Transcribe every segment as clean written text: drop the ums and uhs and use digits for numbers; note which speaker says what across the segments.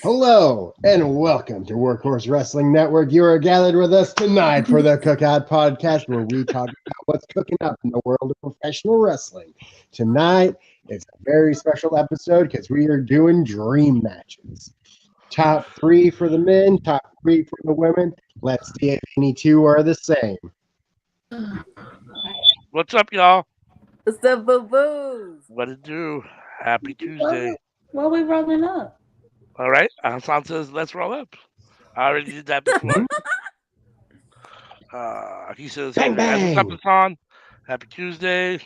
Speaker 1: Hello and welcome to WorkHorse Wrestling Network. You are gathered with us tonight for the Cookout podcast, where we talk about what's cooking up in the world of professional wrestling. Tonight is a very special episode because we are doing dream matches. Top 3 for the men, top 3 for the women. Let's see if any two are the same.
Speaker 2: What's up, y'all?
Speaker 3: What's up, boo-boos?
Speaker 2: What it do? Happy Tuesday.
Speaker 3: Why we rolling up?
Speaker 2: All right. Hassan says, let's roll up. I already did that before. He says, hey,
Speaker 1: Bang,
Speaker 2: guys, what's up,
Speaker 1: bang.
Speaker 2: Hassan? Happy Tuesday.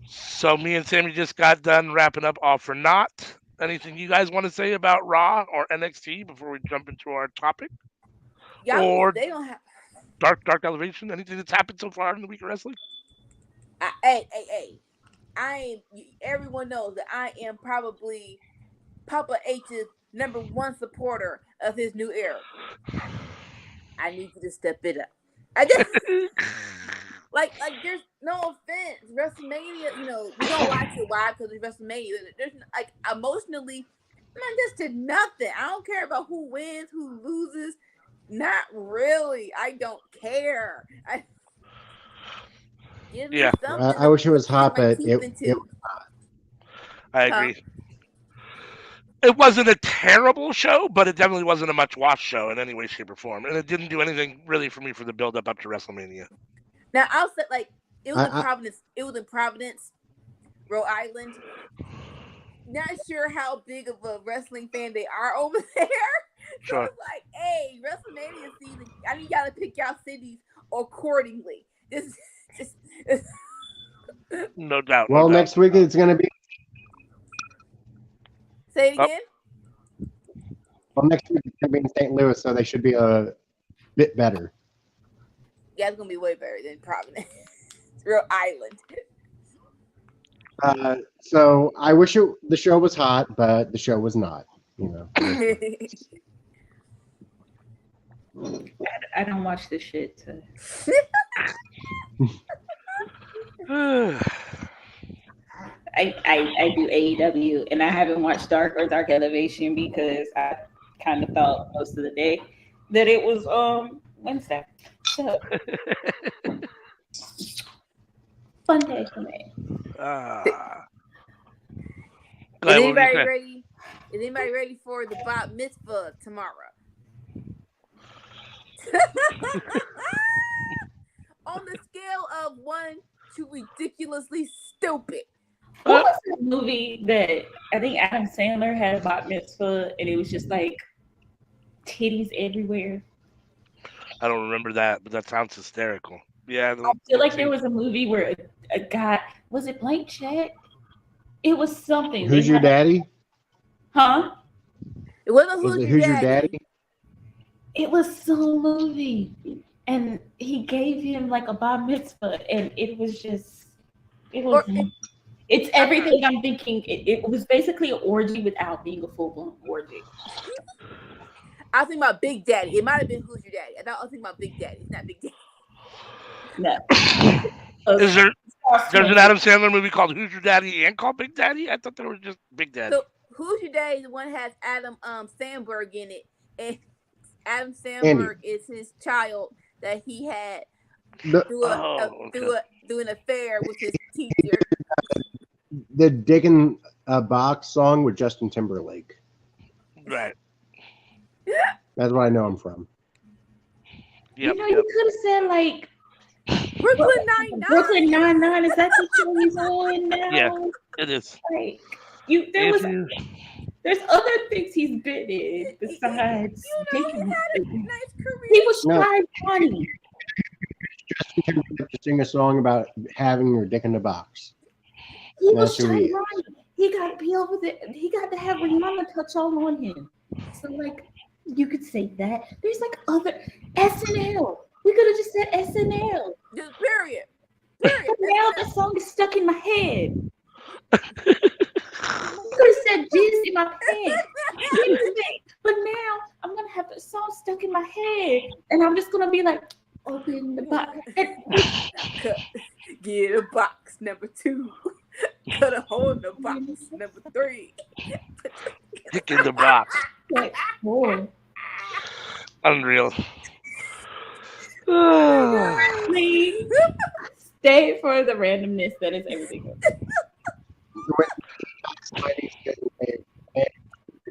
Speaker 2: So me and Sammy just got done wrapping up All for Naught. Anything you guys want to say about Raw or NXT before we jump into our topic?
Speaker 3: Y'all, they don't have.
Speaker 2: Dark Elevation? Anything that's happened so far in the week of wrestling?
Speaker 3: Hey. Everyone knows that I am probably Papa H's #1 supporter of his new era. I need you to step it up. I just like there's no offense. WrestleMania, we don't watch it. Why? Because it's WrestleMania. There's like emotionally, man, this did nothing. I don't care about who wins, who loses. Not really. I don't care.
Speaker 1: I wish it was hot, but it was hot.
Speaker 2: I agree. It wasn't a terrible show, but it definitely wasn't a much-watched show in any way, shape, or form. And it didn't do anything really for me for the build-up to WrestleMania.
Speaker 3: Now, I'll say, it was in Providence. It was in Providence, Rhode Island. Not sure how big of a wrestling fan they are over there. So
Speaker 2: Sure.
Speaker 3: it's like, hey, WrestleMania season, I need y'all to pick y'all cities accordingly.
Speaker 2: No doubt.
Speaker 1: Well, next week it's going to be.
Speaker 3: Say it again?
Speaker 1: Well, next week it's going to be in St. Louis, so they should be a bit better.
Speaker 3: Yeah, it's going to be way better than Providence. Rhode Island.
Speaker 1: So I wish the show was hot, but the show was not.
Speaker 4: I don't watch this shit. So. I do AEW, and I haven't watched Dark Elevation because I kind of thought most of the day that it was Wednesday. So fun day for me.
Speaker 3: Is anybody ready? Is anybody ready for the Bat Mitzvah tomorrow? On the scale of 1 to ridiculously stupid.
Speaker 4: What was the movie that I think Adam Sandler had a bat mitzvah and it was just like titties everywhere?
Speaker 2: I don't remember that, but that sounds hysterical. Yeah.
Speaker 4: I feel like there was a movie where a guy, was it Blank Check? It was something.
Speaker 1: Who's your daddy?
Speaker 3: Huh? It wasn't
Speaker 1: Who's your daddy?
Speaker 4: It was some movie, and he gave him like a bar mitzvah, and it was just, it's everything I'm thinking. It was basically an orgy without being a full-blown orgy.
Speaker 3: I was thinking about Big Daddy. It might have been Who's Your Daddy. I was thinking about Big Daddy. It's not Big Daddy.
Speaker 4: No.
Speaker 2: There's an Adam Sandler movie called Who's Your Daddy and called Big Daddy? I thought there was just Big Daddy.
Speaker 3: So Who's Your Daddy? The one has Adam Sandberg in it, and Adam Sandberg is his child that he had through an affair with his teacher.
Speaker 1: The Dick in a Box song with Justin Timberlake.
Speaker 2: Right.
Speaker 1: That's what I know him from.
Speaker 4: Yep, you could have said like
Speaker 3: Brooklyn Nine-Nine.
Speaker 4: Brooklyn Nine-Nine. Is that the show he's on now?
Speaker 2: Yeah, it is.
Speaker 4: Like there's other things he's been in besides.
Speaker 3: He had a nice career.
Speaker 4: He was trying funny.
Speaker 1: Justin Timberlake to sing a song about having your dick in the box.
Speaker 4: He was trying funny. He got to be over there. He got to have Rihanna touch all on him. So like, you could say that. There's like other SNL. We could have just said SNL.
Speaker 3: Just period.
Speaker 4: But now the song is stuck in my head. You could have said jizz in my pants. But now I'm gonna have the song stuck in my head, and I'm just gonna be like, open the box.
Speaker 3: Get a box number 2. Cut a hole in the box number 3.
Speaker 2: Dick in the box.
Speaker 4: That's cool.
Speaker 2: Unreal.
Speaker 4: Please stay for the randomness. That is everything else.
Speaker 1: Somebody's getting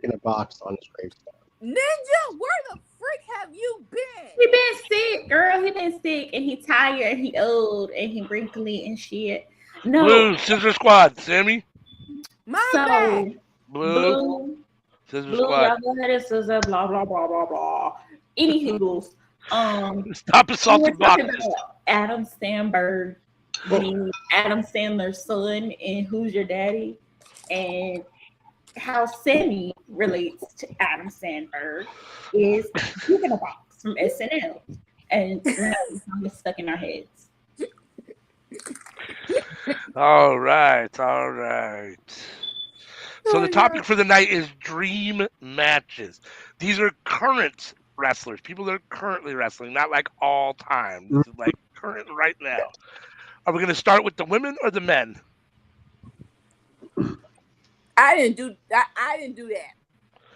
Speaker 1: in a box on his gravestone.
Speaker 3: Ninja, where the freak have you been?
Speaker 4: He been sick, girl. He been sick, and he tired, and he old, and he wrinkly and shit. No,
Speaker 2: Blue, Scissor Squad. Sammy?
Speaker 3: My
Speaker 4: so
Speaker 3: bad.
Speaker 2: Blue, Scissor
Speaker 4: blue,
Speaker 2: Squad.
Speaker 4: y'all go ahead and scissor, blah blah blah blah blah. Anywho,
Speaker 2: Stop
Speaker 4: we
Speaker 2: assaulting
Speaker 4: were talking
Speaker 2: boxes.
Speaker 4: about Adam Sandberg being Adam Sandler's son and Who's Your Daddy, and how Sammy relates to Adam Sandberg is Dick in a Box from SNL, and now the song is stuck in our heads.
Speaker 2: All right. So the topic for the night is dream matches. These are current wrestlers, people that are currently wrestling, not like all time. This is like current right now. Are we going to start with the women or the men?
Speaker 3: I didn't do that.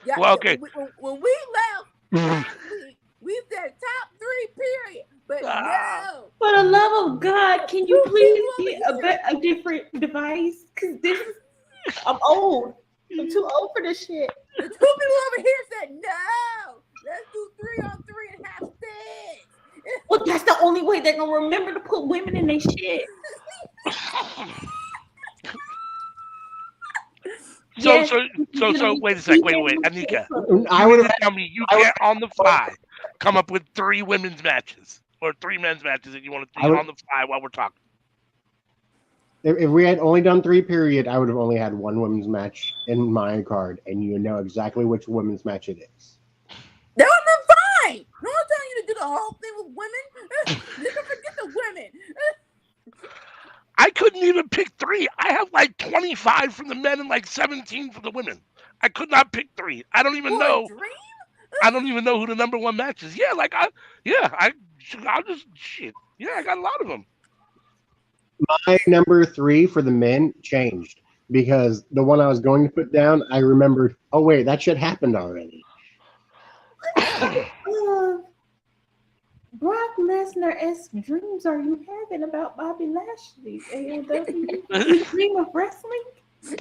Speaker 3: Yeah,
Speaker 2: Well, okay.
Speaker 3: When we left last week, we said top 3, period. But no.
Speaker 4: For the love of God, can you please get a different device? Because this is, I'm old. I'm too old for this shit.
Speaker 3: The 2 people over here said no. Let's do 3-on-3 and have sex.
Speaker 4: Well, that's the only way they're gonna remember to put women in their shit.
Speaker 2: So wait a sec. Wait, Anika.
Speaker 1: I would have
Speaker 2: tell me you can't on the fly come up with 3 women's matches or 3 men's matches that you want to do on the fly while we're talking.
Speaker 1: If we had only done 3, period, I would have only had 1 women's match in my card, and you know exactly which women's match it is.
Speaker 3: That would have been fine. No one's telling you to do the whole thing with women. You can forget the women.
Speaker 2: I couldn't even pick 3. I have like 25 from the men and like 17 from the women. I could not pick 3. I don't even know. I don't even know who the number 1 match is. Yeah, I'll just shit. Yeah, I got a lot of them.
Speaker 1: My number 3 for the men changed because the one I was going to put down, I remembered, oh wait, that shit happened already.
Speaker 4: Brock Lesnar-esque dreams are you having about Bobby Lashley? AEW dream of wrestling?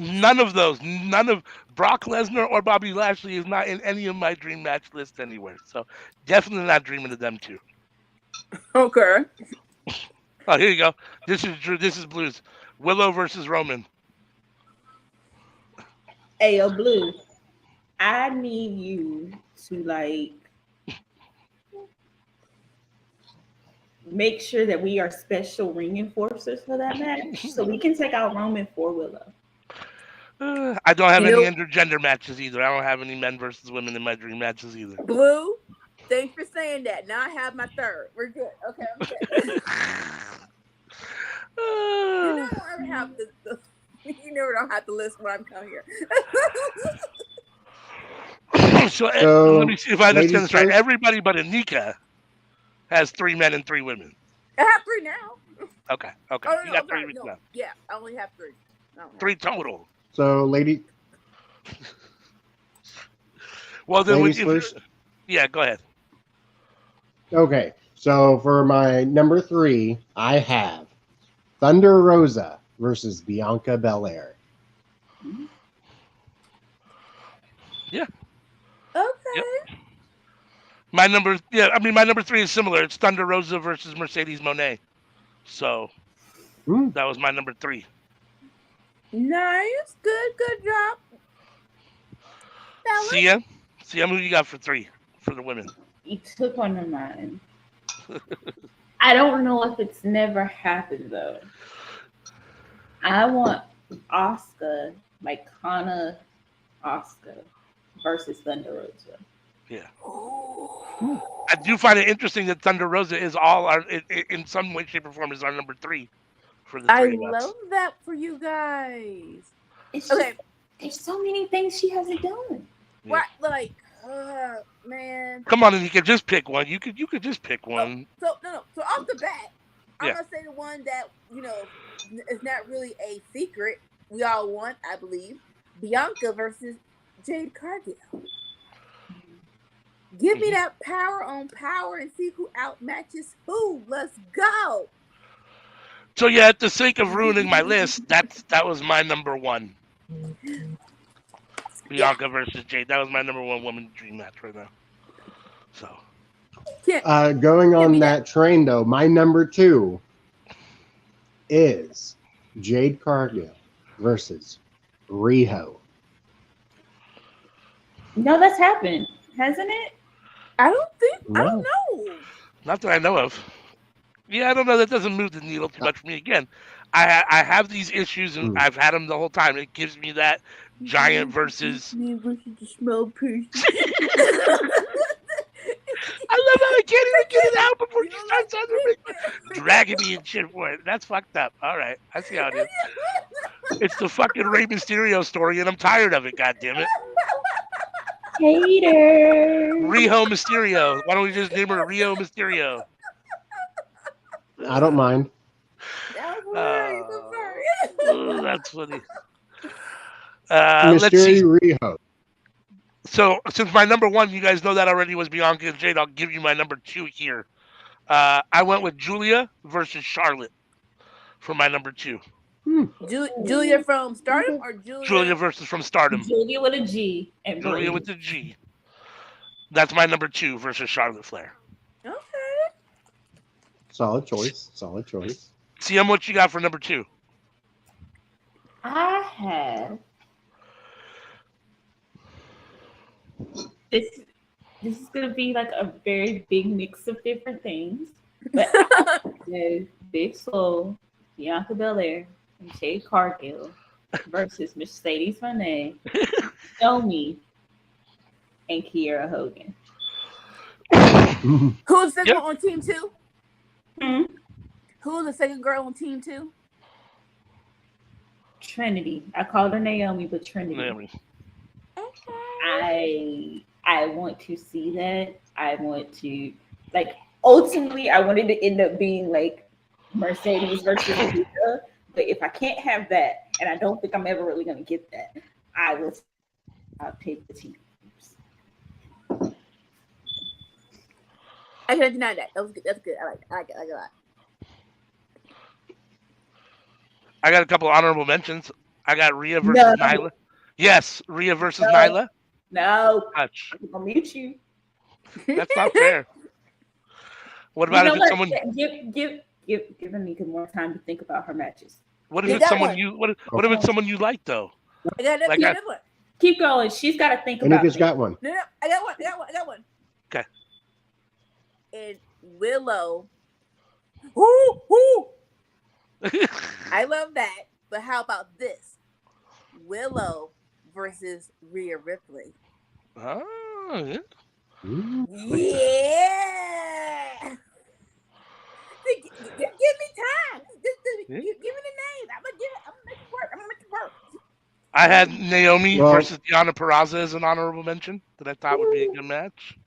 Speaker 2: None of those. None of Brock Lesnar or Bobby Lashley is not in any of my dream match list anywhere. So definitely not dreaming of them 2.
Speaker 3: Okay.
Speaker 2: Oh, here you go. This is Blues. Willow versus Roman.
Speaker 4: Hey, yo, Blue. I need you to make sure that we are special ring enforcers for that match, so we can take out Roman for Willow.
Speaker 2: I don't have any intergender matches either. I don't have any men versus women in my dream matches either.
Speaker 3: Blue, thanks for saying that. Now I have my 3rd. We're good. Okay, I'm good. You never ever have you never don't have to list when I'm coming here.
Speaker 2: So let me see if I understand this right. Everybody but Anika has 3 men and 3 women.
Speaker 3: I have 3 now.
Speaker 2: Okay.
Speaker 3: Oh,
Speaker 2: You got 3 now.
Speaker 3: Yeah, I only have 3.
Speaker 2: 3 total.
Speaker 1: So,
Speaker 2: well, then
Speaker 1: ladies first.
Speaker 2: Yeah, go ahead.
Speaker 1: Okay, so for my number 3, I have Thunder Rosa versus Bianca Belair.
Speaker 2: Yeah.
Speaker 3: Okay.
Speaker 2: Yep. My number 3 is similar. It's Thunder Rosa versus Mercedes Moné. So that was my number 3.
Speaker 3: Nice. Good job.
Speaker 2: CM, who you got for 3 for the women?
Speaker 4: You took one of mine. I don't know if it's never happened though. I want Asuka, like Kana Asuka versus Thunder Rosa.
Speaker 2: Yeah. I do find it interesting that Thunder Rosa is in some way, shape, or form is our number 3 for the 3 of us.
Speaker 3: I love that for you guys.
Speaker 4: It's okay. There's so many things she hasn't done.
Speaker 2: Yeah.
Speaker 3: What, man?
Speaker 2: Come on, and you can just pick one. You could just pick one.
Speaker 3: So off the bat, I'm gonna say the one that is not really a secret. We all want, I believe, Bianca versus Jade Cargill. Give me that power on power and see who outmatches who. Let's go.
Speaker 2: So yeah, at the sake of ruining my list, that was my number one. Bianca versus Jade. That was my number one woman dream match right now. So
Speaker 1: going on that train though, my number 2 is Jade Cargill versus Riho.
Speaker 4: No, that's happened, hasn't it?
Speaker 3: I don't know.
Speaker 2: Not that I know of. Yeah, I don't know. That doesn't move the needle too much for me. Again, I have these issues, and I've had them the whole time. It gives me that giant versus.
Speaker 3: Me versus the small person.
Speaker 2: I love how I can't even get it out before she starts dragging me and shit for it. That's fucked up. All right, I see how it is. It's the fucking Rey Mysterio story, and I'm tired of it. God damn it.
Speaker 4: Hater.
Speaker 2: Riho Mysterio. Why don't we just name her Rio Mysterio?
Speaker 1: I don't mind.
Speaker 3: That was hilarious. I'm sorry.
Speaker 2: Oh, that's funny. Let's see.
Speaker 1: Mystery Riho.
Speaker 2: So, since my number one, you guys know that already, was Bianca and Jade, I'll give you my number 2 here. I went with Julia versus Charlotte for my number 2.
Speaker 3: Julia from Stardom or
Speaker 2: Julia versus from Stardom.
Speaker 4: Julia with a G. And
Speaker 2: Julia with a G. That's my number 2 versus Charlotte Flair.
Speaker 3: Okay.
Speaker 1: Solid choice.
Speaker 2: CM, what you got for number 2?
Speaker 4: I have this is gonna be like a very big mix of different things. But there's Big Swole, Bianca Belair, and Jade Cargill versus Mercedes Moné, Naomi, and Kiera Hogan.
Speaker 3: Who's the second on team 2?
Speaker 4: Hmm?
Speaker 3: Who's the second girl on team 2?
Speaker 4: Trinity. I called her Naomi, but Trinity.
Speaker 2: Naomi.
Speaker 3: Okay.
Speaker 4: I want to see that. I want to, like, ultimately I wanted to end up being like Mercedes versus Lisa, but if I can't have that, and I don't think I'm ever really going to get that, I'll pick the team.
Speaker 3: I can't deny that. That was good. That's good. I like it a lot.
Speaker 2: I got a couple honorable mentions. I got Rhea versus Nyla. Yes, Rhea versus Nyla.
Speaker 4: No.
Speaker 2: Touch.
Speaker 4: I'm going to mute you.
Speaker 2: That's not fair. What about if it's someone?
Speaker 4: Give Anika more time to think about her matches.
Speaker 2: What if it's someone you? What if it's someone you like though?
Speaker 3: I got another one.
Speaker 4: Keep going. She's got to think about it.
Speaker 1: Anika's got one.
Speaker 3: No, I got one.
Speaker 2: Okay.
Speaker 3: And Willow. Woo! I love that. But how about this? Willow versus Rhea Ripley.
Speaker 2: Oh, yeah.
Speaker 3: Yeah. Give me time. Give me the name. I'm gonna make it work.
Speaker 2: I had Naomi versus Deonna Purrazzo as an honorable mention that I thought would be a good match.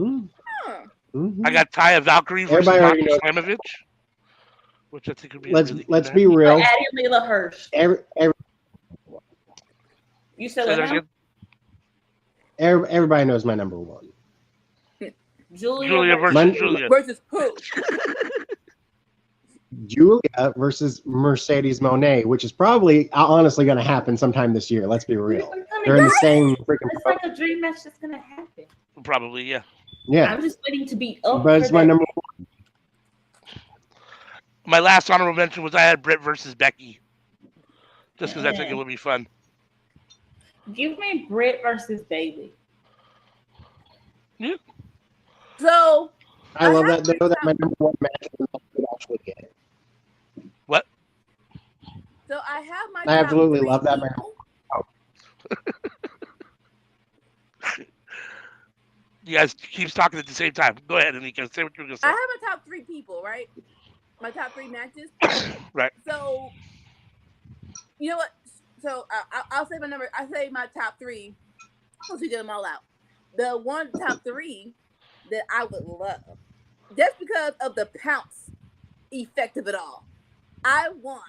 Speaker 2: I got Taya Valkyrie versus Marcus Slamovich, which I think would be
Speaker 1: let's be real.
Speaker 4: Addie Leela Hirsch. You said that again?
Speaker 1: Everybody knows my number 1.
Speaker 2: Julia versus Julia.
Speaker 3: Versus who?
Speaker 1: Julia versus Mercedes Moné, which is probably honestly going to happen sometime this year. Let's be real. They're in the same freaking.
Speaker 4: It's like a dream match that's going to happen.
Speaker 2: Probably, yeah.
Speaker 1: Yeah.
Speaker 4: I'm just waiting to be up.
Speaker 1: But it's my number 1.
Speaker 2: My last honorable mention was I had Britt versus Becky. Just because I think it would be fun.
Speaker 4: Give me Britt versus Bayley.
Speaker 2: Yeah.
Speaker 3: So
Speaker 1: I love that though. That's my number 1 match. I could actually get it.
Speaker 2: What?
Speaker 3: So I have my.
Speaker 1: I absolutely love that match.
Speaker 2: You guys keep talking at the same time. Go ahead, Anika. Say what you're going to say.
Speaker 3: I have my top 3 people, right? My top 3 matches.
Speaker 2: Right.
Speaker 3: So, you know what? So I'll say my number. I say my top 3. Once we get them all out, the one top 3 that I would love, just because of the pounce effect of it all. I want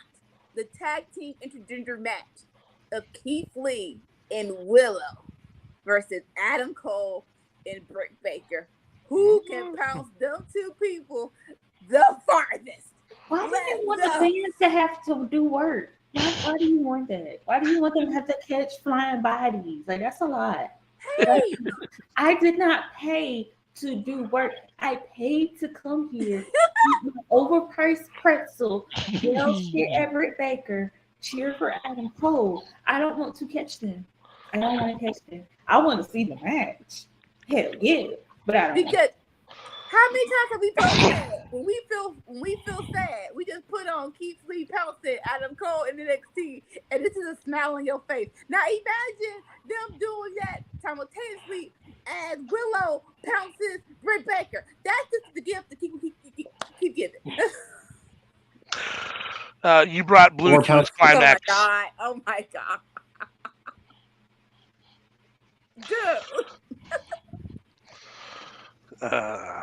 Speaker 3: the tag team intergender match of Keith Lee and Willow versus Adam Cole and Britt Baker. Who can pounce them two people the farthest?
Speaker 4: Why do you want the fans to have to do work? Why do you want that? Why do you want them to have to catch flying bodies? Like, that's a lot.
Speaker 3: Hey,
Speaker 4: I did not pay to do work. I paid to come here, eat my overpriced pretzel, yell shit at Britt Baker, cheer for Adam Cole. I don't want to catch them. I don't want to catch them. I want to see the match. Hell yeah. But I don't
Speaker 3: because how many times have we felt sad? When we feel sad, we just put on Keith Lee pouncing Adam Cole in NXT, and this is a smile on your face. Now imagine them doing that simultaneously as Willow pounces Britt Baker. That's just the gift to keep giving.
Speaker 2: You brought Blue to his climax.
Speaker 3: Oh my god! Dude.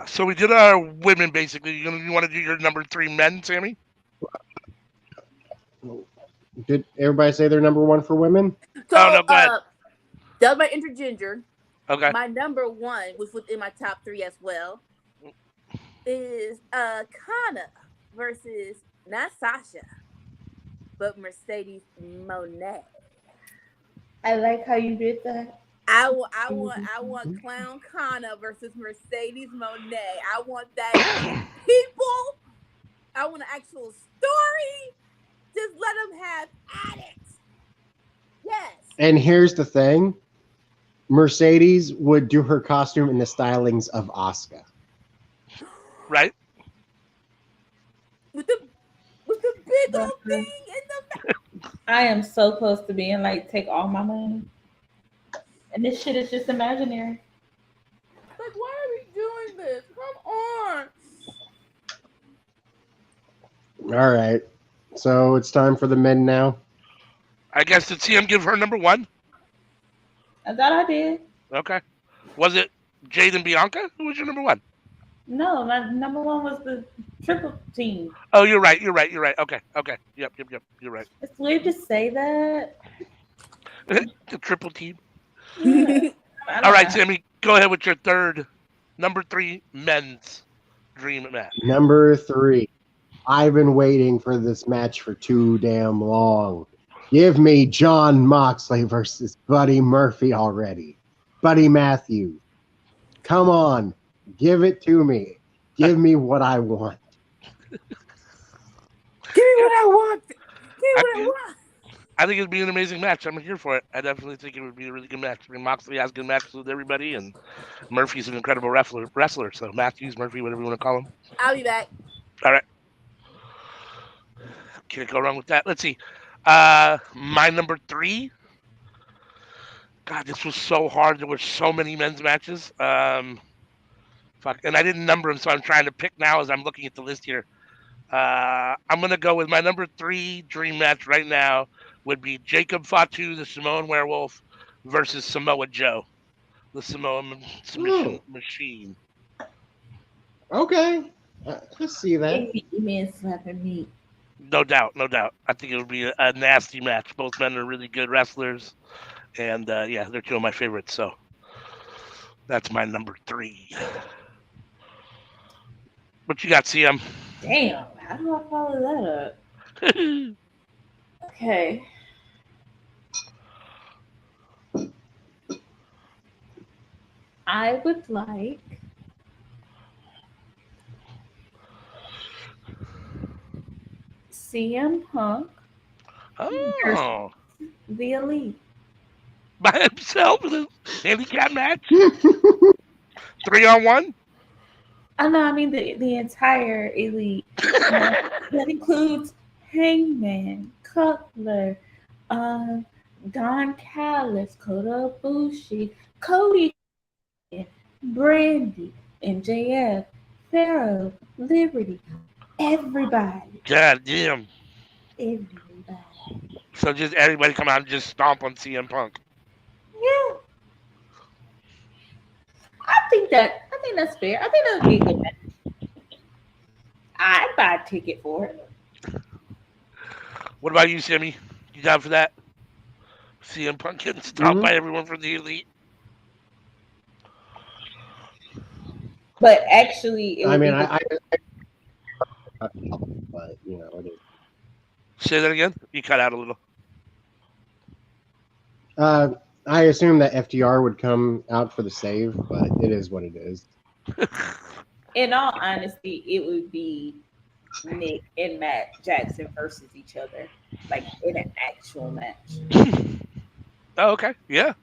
Speaker 2: So we did our women basically. You want to do your number 3 men, Sammy?
Speaker 1: Did everybody say their number 1 for women?
Speaker 3: So,
Speaker 2: no, go ahead.
Speaker 3: That was my intergender.
Speaker 2: Okay.
Speaker 3: My number 1, which was in my top 3 as well, is Kana versus not Sasha, but Mercedes Moné.
Speaker 4: I like how you did that.
Speaker 3: I want Clown Kana versus Mercedes Moné. I want that people. I want an actual story. Just let them have at it. Yes.
Speaker 1: And here's the thing. Mercedes would do her costume in the stylings of Asuka.
Speaker 2: Right?
Speaker 3: With the big old thing in the back.
Speaker 4: I am so close to being like, take all my money. And this shit is just imaginary.
Speaker 3: Like, why are we doing this? Come on.
Speaker 1: All right. So it's time for the men now.
Speaker 2: I guess did CM give her number 1?
Speaker 4: I thought I did.
Speaker 2: Okay. Was it Jade and Bianca? Who was your number 1?
Speaker 4: No, my number 1 was the triple team.
Speaker 2: Oh, you're right. Okay. Yep. You're right.
Speaker 4: It's weird to say that.
Speaker 2: The triple team.
Speaker 4: Yeah.
Speaker 2: All right, Sammy, go ahead with your number 3 men's dream match.
Speaker 1: Number 3. I've been waiting for this match for too damn long. Give me John Moxley versus Buddy Murphy already. Buddy Matthews. Come on. Give it to me. Give me what I want.
Speaker 3: Give me what I want. Give me what I want.
Speaker 2: I think it'd be an amazing match. I'm here for it. I definitely think it would be a really good match. I mean, Moxley has good matches with everybody, and Murphy's an incredible wrestler. So Matthews, Murphy, whatever you want to call him.
Speaker 3: I'll be back.
Speaker 2: All right. Can't go wrong with that. Let's see. My number 3. God, this was so hard. There were so many men's matches. And I didn't number them, so I'm trying to pick now as I'm looking at the list here. I'm gonna go with my number 3 dream match right now. Would be Jacob Fatu, the Samoan Werewolf, versus Samoa Joe, the Samoan submission machine.
Speaker 1: Okay. Let's see that.
Speaker 4: Man slapping me.
Speaker 2: No doubt. I think it would be a nasty match. Both men are really good wrestlers, and they're 2 of my favorites. So that's my number 3. What you got, CM?
Speaker 4: Damn, how do I follow that up? Okay. I would like CM Punk
Speaker 2: Oh,
Speaker 4: the Elite.
Speaker 2: by himself in a handicap match? 3-on-1?
Speaker 4: Oh no, I mean the entire Elite. That includes Hangman, Cutler, Don Callis, Kota Ibushi, Cody, Brandy, MJF, Pharaoh, Liberty, everybody.
Speaker 2: God damn.
Speaker 4: Everybody.
Speaker 2: So just everybody come out and just stomp on CM Punk.
Speaker 4: Yeah. I think that's fair. I think that would be a good match. I'd buy a ticket for it.
Speaker 2: What about you, Sammy? You down for that? CM Punk getting stomped by everyone from the Elite?
Speaker 4: But actually, it
Speaker 1: I
Speaker 4: would
Speaker 1: mean,
Speaker 4: be
Speaker 1: but you know, it is.
Speaker 2: Say that again. You cut out a little.
Speaker 1: I assume that FTR would come out for the save, but it is what it is.
Speaker 4: in all honesty, it would be Nick and Matt Jackson versus each other, like in an actual match.
Speaker 2: Oh, okay. Yeah.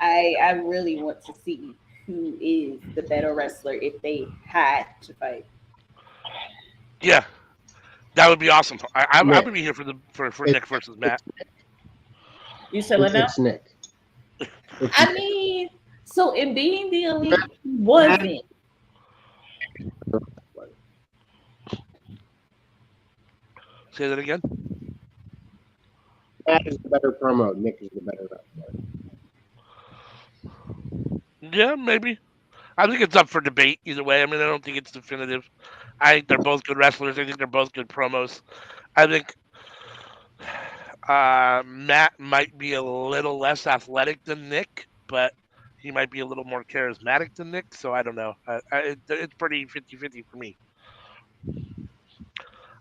Speaker 4: I really want to see who is the better wrestler if they had to fight.
Speaker 2: Yeah. That would be awesome. I
Speaker 1: Nick.
Speaker 2: would be here for
Speaker 1: It-
Speaker 2: Nick versus Matt.
Speaker 4: You said what now?
Speaker 1: It's Nick. It's
Speaker 4: I
Speaker 1: Nick.
Speaker 4: mean, so in being the elite, he wasn't.
Speaker 2: Say that again.
Speaker 1: Matt is the better promo. Nick is the better wrestler.
Speaker 2: Yeah, maybe. I think it's up for debate either way. I mean, I don't think it's definitive. I think they're both good wrestlers. I think they're both good promos. I think Matt might be a little less athletic than Nick, but he might be a little more charismatic than Nick. So I don't know. It's pretty 50-50 for me.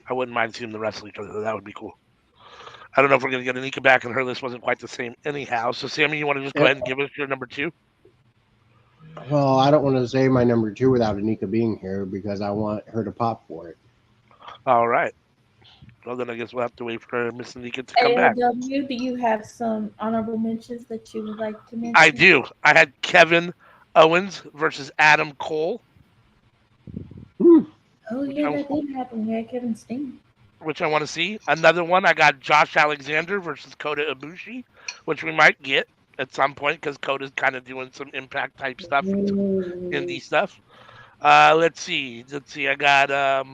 Speaker 2: I wouldn't mind seeing the wrestle each other. That would be cool. I don't know if we're going to get Anika back, and her list wasn't quite the same anyhow. So, Sammy, you want to just go ahead and give us your number 2?
Speaker 1: Well, I don't want to say my number 2 without Anika being here because I want her to pop for it.
Speaker 2: All right. Well, then I guess we'll have to wait for Miss Anika to come back.
Speaker 4: AW, do you have some honorable mentions that you would like to mention?
Speaker 2: I do. I had Kevin Owens versus Adam Cole.
Speaker 4: Oh, yeah, that did happen. We had Kevin Steen.
Speaker 2: Which I want to see. Another one, I got Josh Alexander versus Kota Ibushi, which we might get at some point because Kota's kind of doing some Impact type stuff, indie stuff. Let's see. I got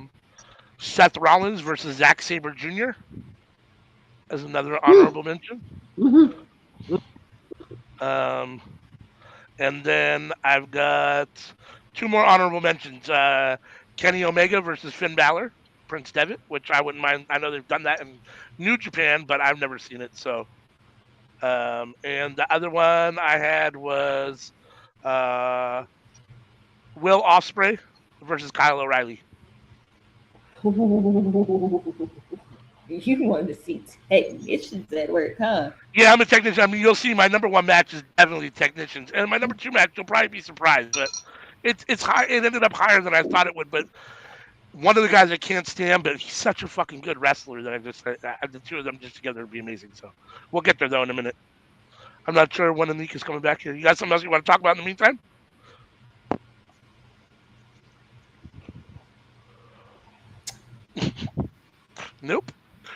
Speaker 2: Seth Rollins versus Zack Sabre Jr. as another honorable mention. And then I've got 2 more honorable mentions. Kenny Omega versus Finn Balor. Prince Devitt, which I wouldn't mind. I know they've done that in New Japan, but I've never seen it. So, and the other one I had was Will Ospreay versus Kyle O'Reilly.
Speaker 4: You wanted to see technicians at work, huh?
Speaker 2: Yeah, I'm a technician. I mean, you'll see my number 1 match is definitely technicians, and my number 2 match you'll probably be surprised, but it's high. It ended up higher than I thought it would, but. One of the guys I can't stand, but he's such a fucking good wrestler that the 2 of them just together would be amazing. So we'll get there though in a minute. I'm not sure when Anika's coming back here. You got something else you want to talk about in the meantime? Nope.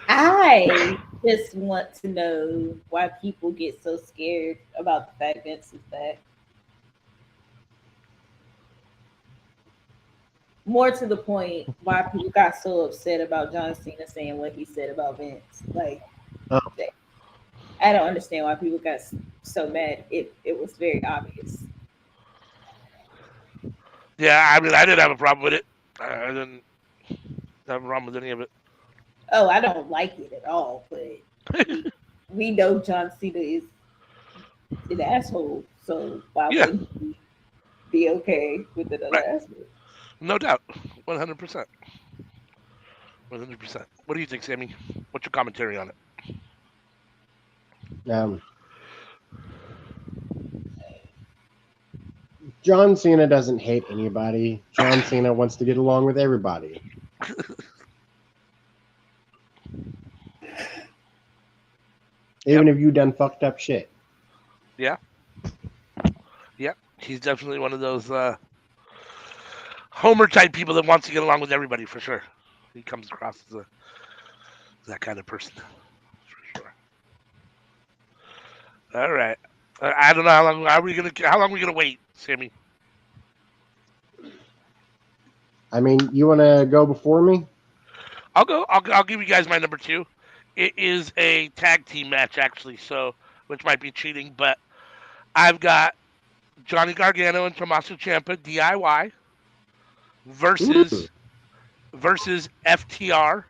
Speaker 4: I just want to know why people get so scared about the fact Vince is back. More to the point, why people got so upset about John Cena saying what he said about Vince. Like, I don't understand why people got so mad. It was very obvious.
Speaker 2: Yeah, I mean, I didn't have a problem with it. I didn't have a problem with any of it.
Speaker 4: Oh, I don't like it at all, but we know John Cena is an asshole, so why wouldn't he be okay with another asshole?
Speaker 2: No doubt. 100%. 100%. What do you think, Sammy? What's your commentary on it?
Speaker 1: John Cena doesn't hate anybody. John Cena wants to get along with everybody. Even if you done fucked up shit.
Speaker 2: Yeah. Yeah. He's definitely one of those Homer type people that wants to get along with everybody for sure. He comes across as that kind of person for sure. All right. I don't know how long are we gonna wait, Sammy?
Speaker 1: I mean, you want to go before me?
Speaker 2: I'll go. I'll give you guys my number 2. It is a tag team match actually, so which might be cheating, but I've got Johnny Gargano and Tommaso Ciampa DIY versus FTR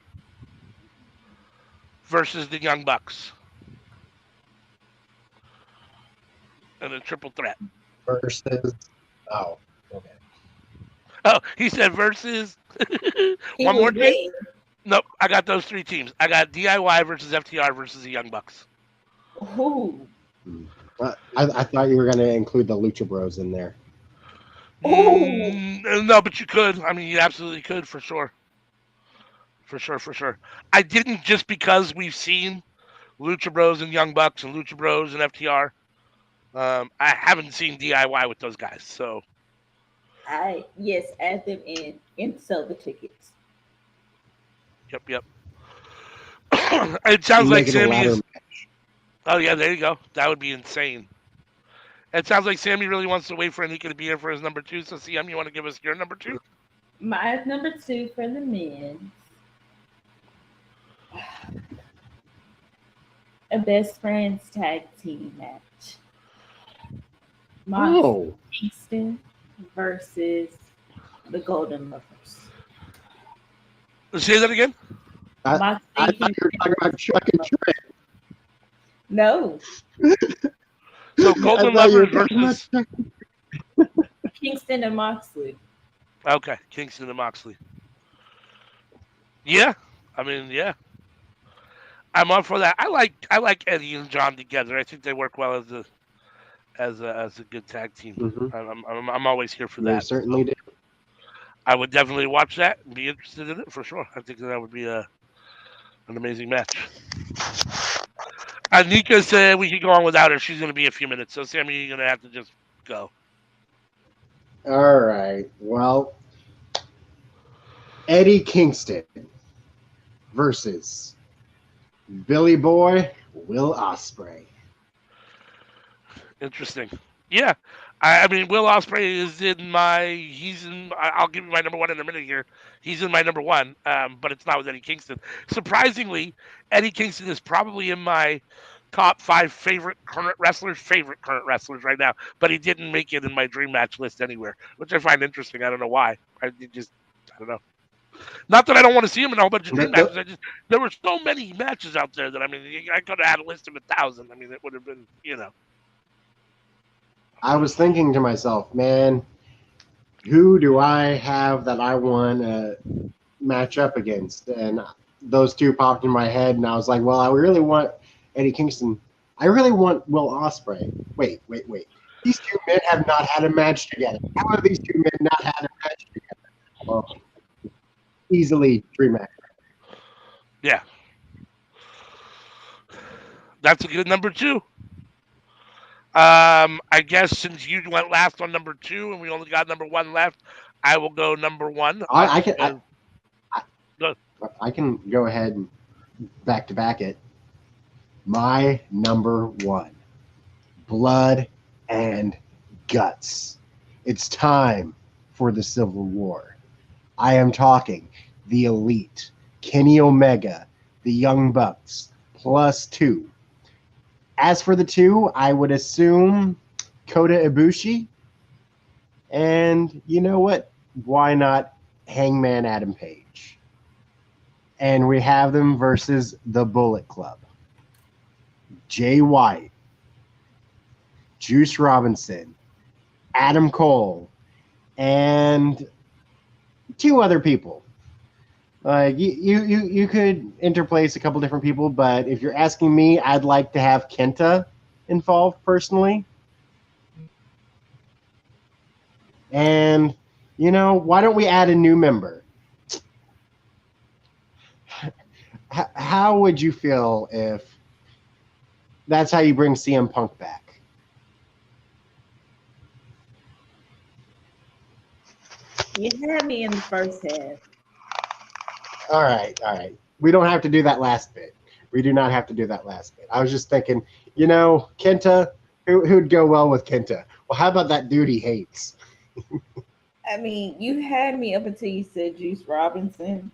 Speaker 2: versus the Young Bucks in a triple threat.
Speaker 1: Versus okay.
Speaker 2: Oh, he said versus.
Speaker 4: It
Speaker 2: One
Speaker 4: was
Speaker 2: more team?
Speaker 4: me.
Speaker 2: Nope. I got those 3 teams. I got DIY versus FTR versus the Young Bucks.
Speaker 4: Ooh.
Speaker 1: I thought you were going to include the Lucha Bros in there.
Speaker 4: Ooh.
Speaker 2: No, but you could. I mean, you absolutely could for sure. For sure. I didn't just because we've seen Lucha Bros and Young Bucks and Lucha Bros and FTR. I haven't seen DIY with those guys, so
Speaker 4: Yes, add them in and sell the tickets.
Speaker 2: yep. It sounds like
Speaker 1: Make it a
Speaker 2: Sammy
Speaker 1: ladder
Speaker 2: is. Oh yeah, there you go. That would be insane. It sounds like Sammy really wants to wait for Anika to be here for his number 2. So, CM, you want to give us your number 2?
Speaker 4: My number 2 for the men. A best friends tag team match. Mox Kingston versus the Golden Lovers.
Speaker 2: Say that again.
Speaker 1: I thought you were talking about Chuck and Trent.
Speaker 4: No.
Speaker 2: So Golden Lovers versus
Speaker 4: Kingston and Moxley.
Speaker 2: Okay, Kingston and Moxley. Yeah, I mean, yeah, I'm up for that. I like Eddie and John together. I think they work well as a good tag team.
Speaker 1: Mm-hmm.
Speaker 2: I'm always here for that.
Speaker 1: They certainly do.
Speaker 2: I would definitely watch that and be interested in it for sure. I think that would be an amazing match. Anika said we could go on without her. She's going to be a few minutes. So, Sammy, you're going to have to just go.
Speaker 1: All right. Well, Eddie Kingston versus Billy Boy Will Ospreay.
Speaker 2: Interesting. Yeah. I mean, Will Ospreay is I'll give you my number 1 in a minute here. He's in my number 1, but it's not with Eddie Kingston. Surprisingly, Eddie Kingston is probably in my top 5 favorite current wrestlers right now, but he didn't make it in my dream match list anywhere, which I find interesting. I don't know why. I don't know. Not that I don't want to see him in a whole bunch of dream matches. There were so many matches out there that, I mean, I could have had a list of 1,000. I mean, it would have been,
Speaker 1: I was thinking to myself, man, who do I have that I want to match up against? And those 2 popped in my head, and I was like, well, I really want Eddie Kingston. I really want Will Ospreay. Wait. These 2 men have not had a match together. How have these 2 men not had a match together? Well, easily dream match.
Speaker 2: Yeah. That's a good number 2. I guess since you went last on number 2 and we only got number 1 left, I will go number 1.
Speaker 1: I can go ahead and back to back it. My number 1, Blood and Guts. It's time for the Civil War. I am talking the Elite, Kenny Omega, the Young Bucks, plus 2. As for the 2, I would assume Kota Ibushi. And you know what? Why not Hangman Adam Page? And we have them versus the Bullet Club. Jay White, Juice Robinson, Adam Cole, and 2 other people. You could interplace a couple different people, but if you're asking me, I'd like to have Kenta involved personally. And, why don't we add a new member? How would you feel if that's how you bring CM Punk back?
Speaker 4: You had me in the first half.
Speaker 1: All right. We don't have to do that last bit. We do not have to do that last bit. I was just thinking, Kenta, who'd go well with Kenta? Well, how about that dude he hates?
Speaker 4: I mean, you had me up until you said Juice Robinson.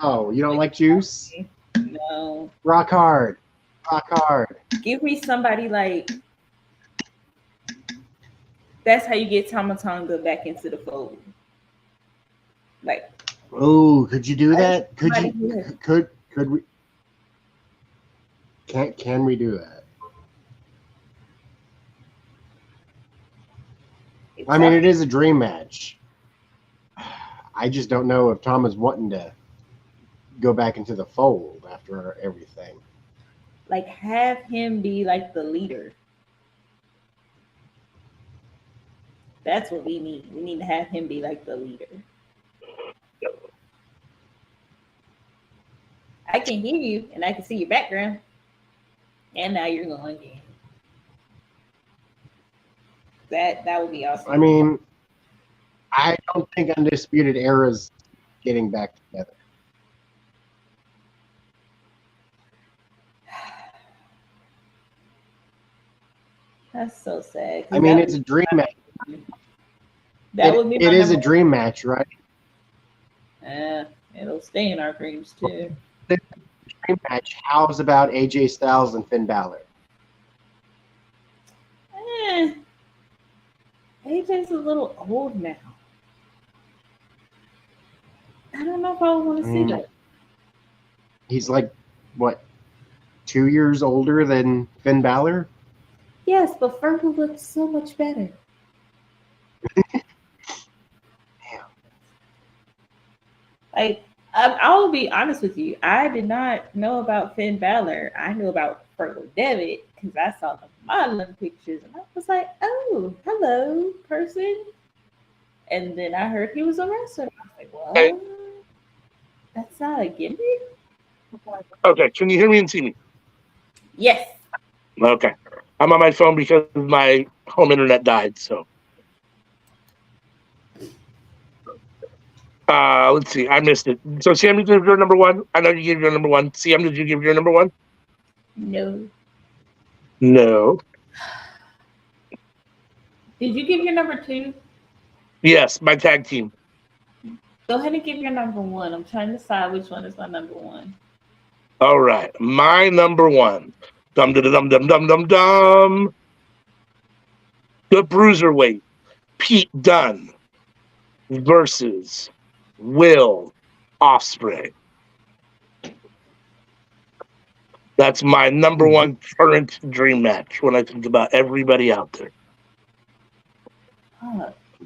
Speaker 1: Oh, you don't like Juice?
Speaker 4: No.
Speaker 1: Rock hard.
Speaker 4: Give me somebody like. That's how you get Tama Tonga back into the fold. Like.
Speaker 1: Oh, could you do that? Could we? Can we do that? I mean, it is a dream match. I just don't know if Tom is wanting to go back into the fold after everything.
Speaker 4: Like, have him be like the leader. That's what we need. We need to have him be like the leader. I can hear you and I can see your background. And now you're going again. That would be awesome.
Speaker 1: I mean, I don't think Undisputed Era's getting back together.
Speaker 4: That's so sad.
Speaker 1: I mean, it's a dream match.
Speaker 4: That would be
Speaker 1: it is a dream match, right?
Speaker 4: It'll stay in our dreams too.
Speaker 1: Dream match. How's about AJ Styles and Finn Balor?
Speaker 4: AJ's a little old now. I don't know if I want to see that.
Speaker 1: He's like, what, 2 years older than Finn Balor?
Speaker 4: Yes, but Fergal looks so much better. Like, I'll be honest with you. I did not know about Finn Balor. I knew about Fergal Devitt because I saw the modeling pictures and I was like, oh, hello, person. And then I heard he was a wrestler. I was like, well,
Speaker 2: Hey.
Speaker 4: That's not a gimmick?
Speaker 2: Okay, can you hear me and see me?
Speaker 4: Yes.
Speaker 2: Okay. I'm on my phone because my home internet died, so. Let's see. I missed it. So, Sam, you gave your number one? I know you gave your number one. Sam, did you give your number one?
Speaker 4: No.
Speaker 2: No.
Speaker 4: Did you give your number two?
Speaker 2: Yes, my tag team.
Speaker 4: Go ahead and give your number one. I'm trying to decide which one is my number one.
Speaker 2: All right. My number one. Dum dum dum dum dum dum dum. The Bruiserweight. Pete Dunne versus Will Ospreay. That's my number one current dream match when I think about everybody out there.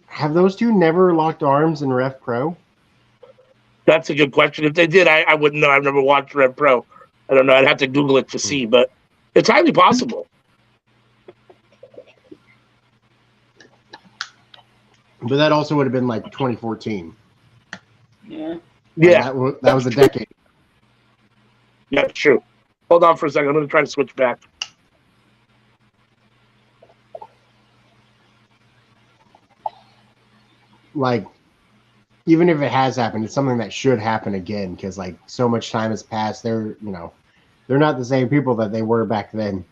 Speaker 1: Have those two never locked arms in Ref Pro?
Speaker 2: That's a good question. If they did, I wouldn't know. I've never watched Red Pro. I don't know. I'd have to Google it to see, but it's highly possible.
Speaker 1: But that also would have been like 2014.
Speaker 4: Yeah.
Speaker 2: Yeah.
Speaker 1: That was a decade.
Speaker 2: Yeah, true. Hold on for a second. I'm going to try to switch back.
Speaker 1: Like, even if it has happened, it's something that should happen again because, like, so much time has passed. They're not the same people that they were back then.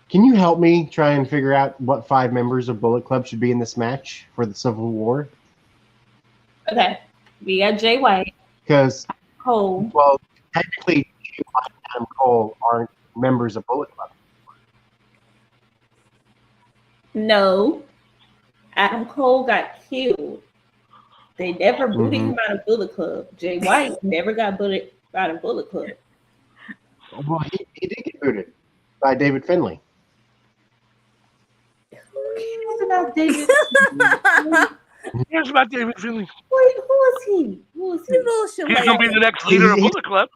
Speaker 1: Can you help me try and figure out what 5 members of Bullet Club should be in this match for the Civil War?
Speaker 4: Okay. We got Jay White.
Speaker 1: Because,
Speaker 4: Cole.
Speaker 1: well, technically, Jay White and Adam Cole aren't members of Bullet Club.
Speaker 4: No. Adam Cole got killed. They never booted him out of Bullet Club. Jay White never got booted out of Bullet Club.
Speaker 1: Well, he did get booted by David Finlay.
Speaker 4: Who cares about David?
Speaker 2: Who cares about David Finlay?
Speaker 4: Wait, who is he? Who is he?
Speaker 2: He's going to be the next leader of Bullet Club.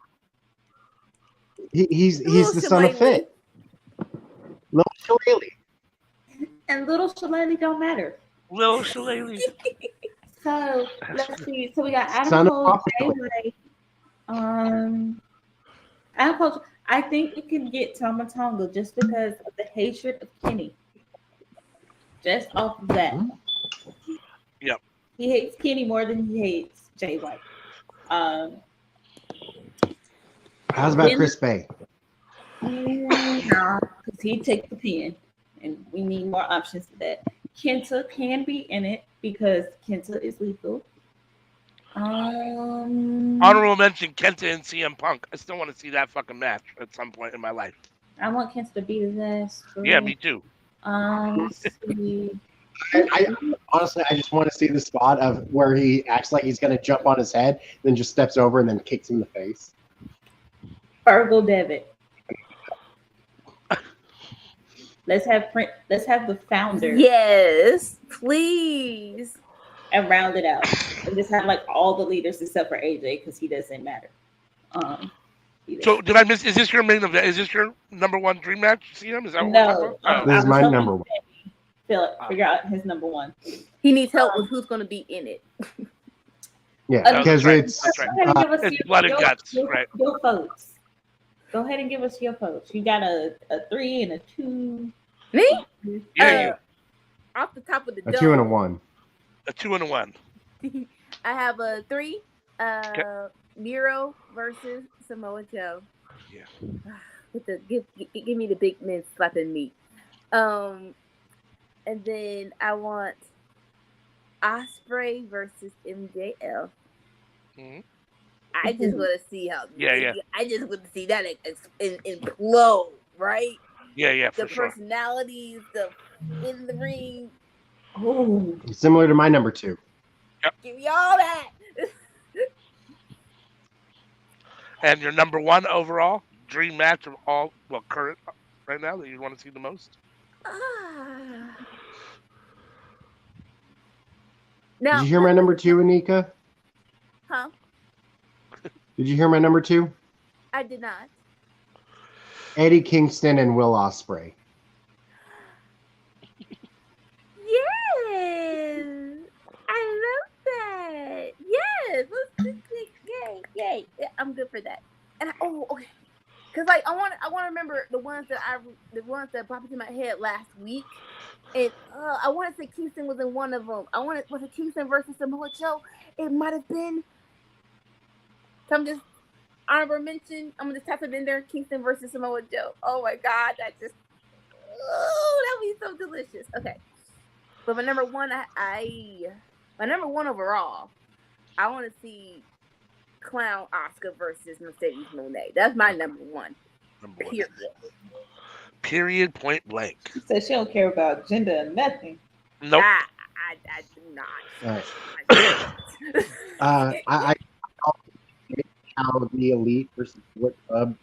Speaker 1: He's the son of Fit. Little Shillelagh.
Speaker 4: And Little Shillelagh don't matter.
Speaker 2: Little Shillelagh.
Speaker 4: So let's see. So we got Adam
Speaker 1: Son of
Speaker 4: Cole, Jay
Speaker 1: Papa.
Speaker 4: White. Adam Cole. I think we can get Tama Tonga just because of the hatred of Kenny. Just off of that.
Speaker 2: Yep.
Speaker 4: He hates Kenny more than he hates Jay White.
Speaker 1: How's about Chris Bay?
Speaker 4: Nah, because he'd take the pin, and we need more options for that. Kenta can be in it because Kenta is lethal.
Speaker 2: Honorable mention Kenta and CM Punk. I still want to see that fucking match at some point in my life.
Speaker 4: I want Kenta to beat his ass.
Speaker 2: Yeah, me too.
Speaker 4: Let's see.
Speaker 1: I honestly, I just want to see the spot of where he acts like he's going to jump on his head, then just steps over and then kicks him in the face.
Speaker 4: Fergal Devitt. Let's have the founder.
Speaker 3: Yes, please.
Speaker 4: and round it out, and just have like all the leaders except for AJ because he doesn't matter.
Speaker 2: So did I miss? Is this your main event? Is this your number one dream match, CM? Is that what we're talking about?
Speaker 1: This is my number one.
Speaker 4: Figure out his number one.
Speaker 3: He needs help with who's going to be in it.
Speaker 1: Yeah, because it's
Speaker 2: It's blood and guts, right?
Speaker 4: Your votes. Go ahead and give us your votes. You got a 3 and a 2.
Speaker 3: Me?
Speaker 2: Yeah,
Speaker 3: Off the top of the
Speaker 1: a
Speaker 3: dome.
Speaker 1: 2 and a 1.
Speaker 2: A 2 and a 1.
Speaker 3: I have a 3. Miro versus Samoa Joe.
Speaker 2: Yeah.
Speaker 3: With the give me the big men slapping meat. And then I want Ospreay versus MJF.
Speaker 2: Mm-hmm.
Speaker 3: I just want to see how.
Speaker 2: Yeah.
Speaker 3: I just want to see that implode, right?
Speaker 2: Yeah,
Speaker 3: The
Speaker 2: for sure.
Speaker 3: personalities, the in the ring.
Speaker 4: Oh,
Speaker 1: Similar to my number 2.
Speaker 3: Give me all that.
Speaker 2: And your number one overall dream match of all, current right now that you want to see the most?
Speaker 3: Now,
Speaker 1: Did you hear my number 2, Anika?
Speaker 3: Huh?
Speaker 1: Did you hear my number 2?
Speaker 3: I did not.
Speaker 1: Eddie Kingston and Will Ospreay.
Speaker 3: Yes, I love that. Yes, yay! Yeah, I'm good for that. And okay, because like I want to remember the ones that popped into my head last week, and I want to say Kingston was in one of them. Was it Kingston versus Samoa Joe? It might have been. So I'm just honorable mention. I'm gonna just tap it in there. Kingston versus Samoa Joe. Oh my God, that would be so delicious. Okay. But my number one, my number one overall, I want to see Clown Oscar versus Mercedes Moné. That's my number one. Period.
Speaker 2: Period. Point blank.
Speaker 4: She said she don't care about gender or nothing.
Speaker 2: Nope.
Speaker 3: I do not.
Speaker 1: I how the Elite versus Sport Club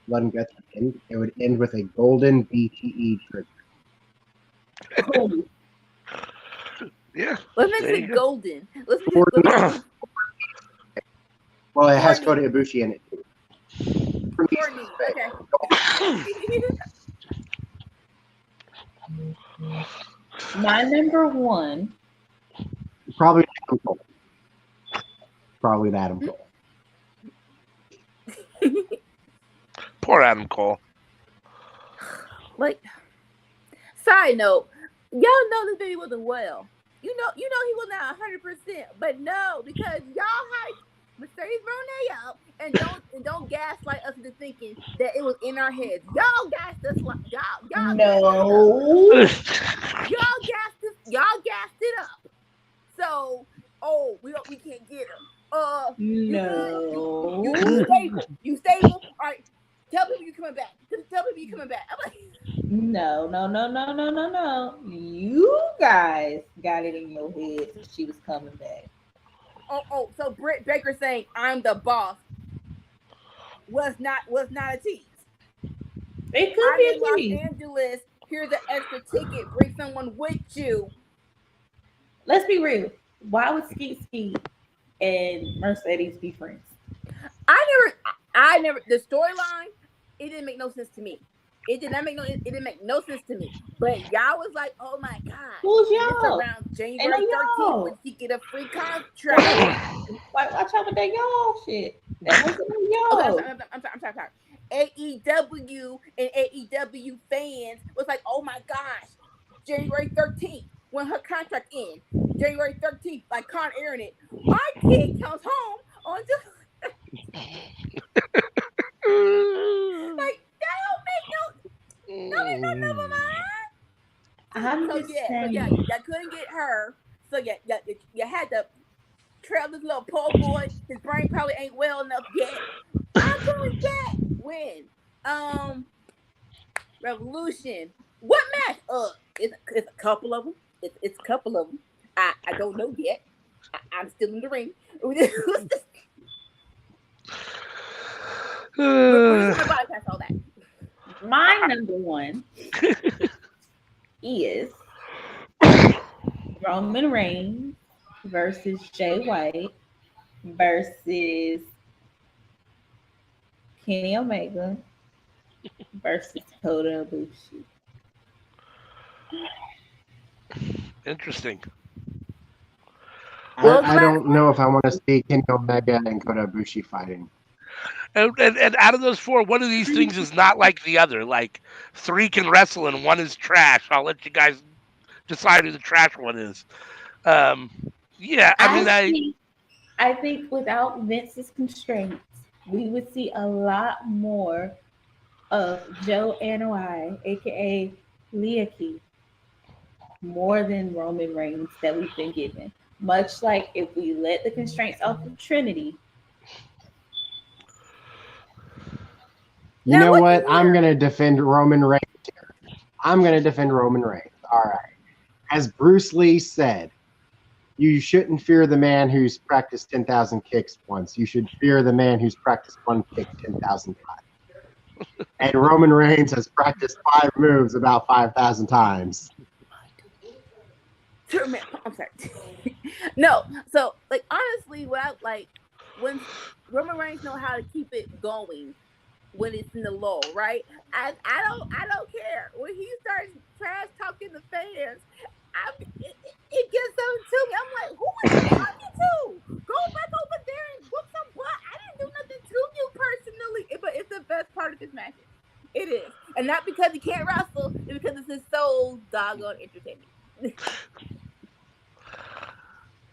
Speaker 1: Blood and Guts would end. It would end with a golden BTE trigger.
Speaker 4: Oh.
Speaker 2: Yeah.
Speaker 3: Let's make it golden.
Speaker 1: Well, it has Kota Ibushi in it.
Speaker 3: Courtney. Okay.
Speaker 4: My number one.
Speaker 1: Probably Adam Cole. Probably Adam Cole.
Speaker 2: Poor Adam Cole.
Speaker 3: Like, side note, y'all know this baby wasn't well. You know he was not 100%, but no, because y'all hyped Mercedes Moné up and don't gaslight us into thinking that it was in our heads. Y'all gassed us like y'all.
Speaker 4: No.
Speaker 3: Y'all gassed it up. So, we can't get her.
Speaker 4: No.
Speaker 3: You stable. All right. Tell people you coming back. Tell people you coming back. I'm like,
Speaker 4: No. You guys got it in your head that she was coming back.
Speaker 3: So Britt Baker saying I'm the boss was not a tease.
Speaker 4: It could be a
Speaker 3: Los
Speaker 4: tease.
Speaker 3: Angeles. Here's an extra ticket. Bring someone with you.
Speaker 4: Let's be real. Why would Skeet and Mercedes be friends?
Speaker 3: I never. The storyline, it didn't make no sense to me. It didn't make no sense to me. But y'all was like, oh my God.
Speaker 4: Who's y'all?
Speaker 3: It's around January 13th when she get a free contract.
Speaker 4: Watch out with that y'all shit. That wasn't y'all.
Speaker 3: Okay, I'm sorry. AEW and AEW fans was like, oh my gosh, January 13th when her contract ends. January 13th, like Con airing it. Our kid comes home on like that don't make no mind. Y'all couldn't get her. So you had to trail this little poor boy. His brain probably ain't well enough yet. I'm going back when Revolution. What match? It's a couple of them. It's a couple of them. I don't know yet. I'm still in the ring. We're just gonna bypass all that.
Speaker 4: My number one is Roman Reigns versus Jay White versus Kenny Omega versus Kota Ibushi.
Speaker 2: Interesting.
Speaker 1: I don't know if I want to see Kenny Omega and Kota Ibushi fighting.
Speaker 2: And out of those four, one of these things is not like the other. Like 3 can wrestle and 1 is trash. I'll let you guys decide who the trash one is. Yeah,
Speaker 4: I think without Vince's constraints, we would see a lot more of Joe Anoa'i, aka Liaki, more than Roman Reigns that we've been given. Much like if we let the constraints off of Trinity.
Speaker 1: You know what? I'm going to defend Roman Reigns here. I'm going to defend Roman Reigns. All right. As Bruce Lee said, you shouldn't fear the man who's practiced 10,000 kicks once. You should fear the man who's practiced one kick 10,000 times. And Roman Reigns has practiced 5 moves about 5,000 times.
Speaker 3: I'm sorry. No, so like honestly, when Roman Reigns know how to keep it going when it's in the lull, right? I don't care when he starts trash talking the fans. It gets something to me. I'm like, who is he talking to? Go back over there and whoop some butt. I didn't do nothing to you personally, but it's the best part of this match. It is, and not because he can't wrestle, it's because it's so doggone entertaining.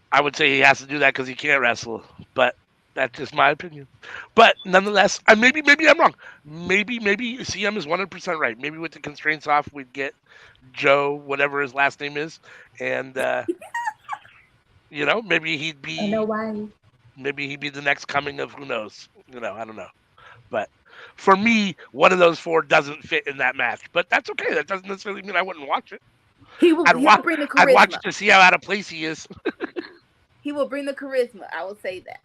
Speaker 2: I would say he has to do that because he can't wrestle, but that's just my opinion. But nonetheless, maybe I'm wrong. Maybe CM is 100% right. Maybe with the constraints off, we'd get Joe, whatever his last name is, and maybe he'd be.
Speaker 4: I know why.
Speaker 2: Maybe he'd be the next coming of who knows. I don't know. But for me, one of those 4 doesn't fit in that match. But that's okay. That doesn't necessarily mean I wouldn't watch it.
Speaker 3: He will bring the charisma.
Speaker 2: I'd watch it to see how out of place he is.
Speaker 3: He will bring the charisma. I will say that.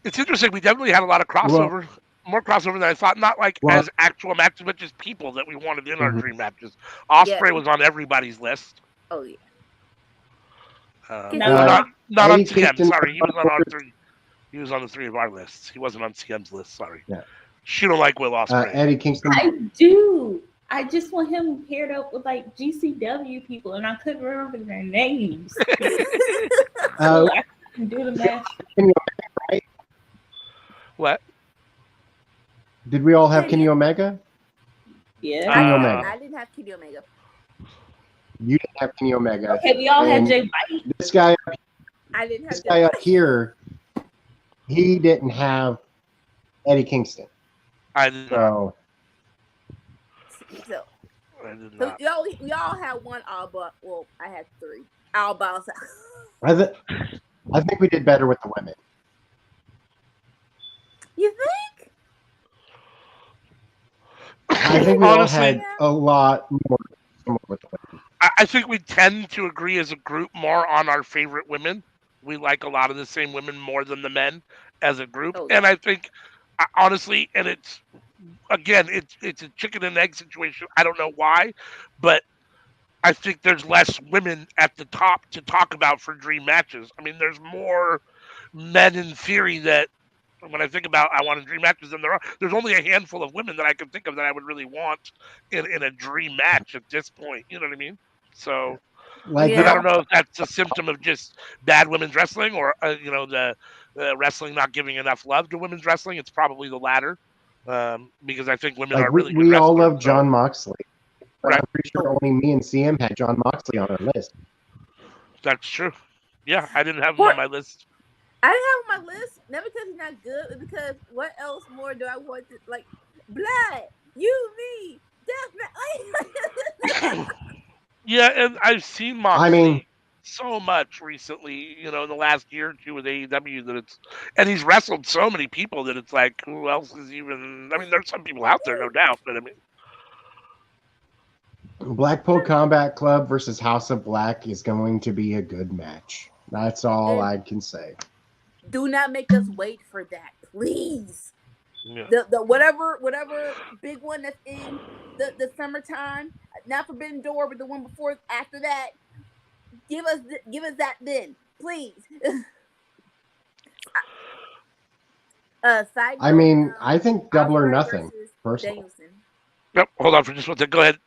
Speaker 2: It's interesting. We definitely had a lot of crossover. More crossover than I thought. Not like as actual matches, but just people that we wanted in our dream matches. Ospreay was on everybody's list.
Speaker 3: Oh, yeah.
Speaker 2: Not on CM. Sorry, he was on our 3. He was on the 3 of our lists. He wasn't on CM's list. Sorry.
Speaker 1: Yeah.
Speaker 2: She don't like Will Ospreay.
Speaker 1: Eddie Kingston.
Speaker 4: I do. I just want him paired up with like GCW people, and I couldn't remember their names. So I couldn't do the match.
Speaker 1: Right?
Speaker 2: What?
Speaker 1: Did we all have Kenny Omega?
Speaker 4: Yeah.
Speaker 3: I didn't have Kenny Omega.
Speaker 1: You didn't have Kenny Omega.
Speaker 4: Okay, we all had Jay White.
Speaker 1: This guy.
Speaker 3: I didn't have
Speaker 1: this guy up here. He didn't have Eddie Kingston.
Speaker 2: I did not.
Speaker 3: So
Speaker 2: I did not.
Speaker 3: we all had one all but I had 3 all by myself.
Speaker 1: I think we did better with the women.
Speaker 3: You think?
Speaker 1: I think we honestly, all had a lot more with the women.
Speaker 2: I think we tend to agree as a group more on our favorite women. We like a lot of the same women more than the men as a group. Oh, yeah. And I think, honestly, and it's a chicken and egg situation. I don't know why, but I think there's less women at the top to talk about for dream matches. I mean, there's more men in theory that when I think about I want to dream matches, and there's only a handful of women that I can think of that I would really want in a dream match at this point. You know what I mean? So, I don't know if that's a symptom of just bad women's wrestling or the wrestling not giving enough love to women's wrestling. It's probably the latter. Because I think women are really good
Speaker 1: we
Speaker 2: wrestlers,
Speaker 1: all love John Moxley. But
Speaker 2: right.
Speaker 1: I'm pretty sure only me and CM had John Moxley on our list.
Speaker 2: That's true. Yeah, I didn't have him on my list.
Speaker 3: I didn't have him on my list, not because he's not good, but because what else more do I want to, like, blood, you, me, death.
Speaker 2: Yeah, and I've seen Moxley so much recently, in the last year or 2 with AEW and he's wrestled so many people that it's like, who else is even, there's some people out there, no doubt, but
Speaker 1: Blackpool Combat Club versus House of Black is going to be a good match. That's all I can say.
Speaker 3: Do not make us wait for that, please.
Speaker 2: Yeah.
Speaker 3: The whatever big one that's in the summertime, not Forbidden Door, but the one after that. Give us that then, please. Side
Speaker 1: I
Speaker 3: note,
Speaker 1: mean, I think double or
Speaker 3: Ospreay
Speaker 1: nothing,
Speaker 3: versus
Speaker 1: personally.
Speaker 3: Danielson.
Speaker 2: Nope, hold on for just one second. Go ahead.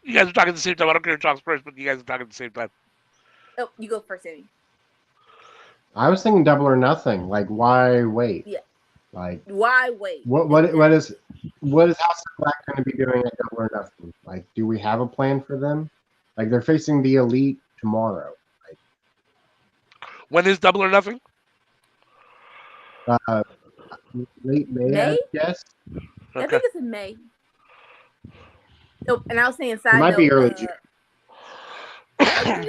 Speaker 2: You guys are talking at the same time. I don't care who talks first, but you guys are talking at the same time.
Speaker 3: Oh, you go first, Amy.
Speaker 1: I was thinking double or nothing. Like, why wait?
Speaker 3: Yeah.
Speaker 1: Like,
Speaker 3: Why wait?
Speaker 1: what is House of Black going to be doing at double or nothing? Like, do we have a plan for them? Like, they're facing the Elite tomorrow. Like,
Speaker 2: When is Double or Nothing?
Speaker 1: Late May,
Speaker 3: May?
Speaker 1: I guess.
Speaker 3: I
Speaker 2: Okay.
Speaker 3: think it's in May. Oh, and I was saying
Speaker 1: It
Speaker 3: side
Speaker 1: might
Speaker 3: note.
Speaker 1: be early June.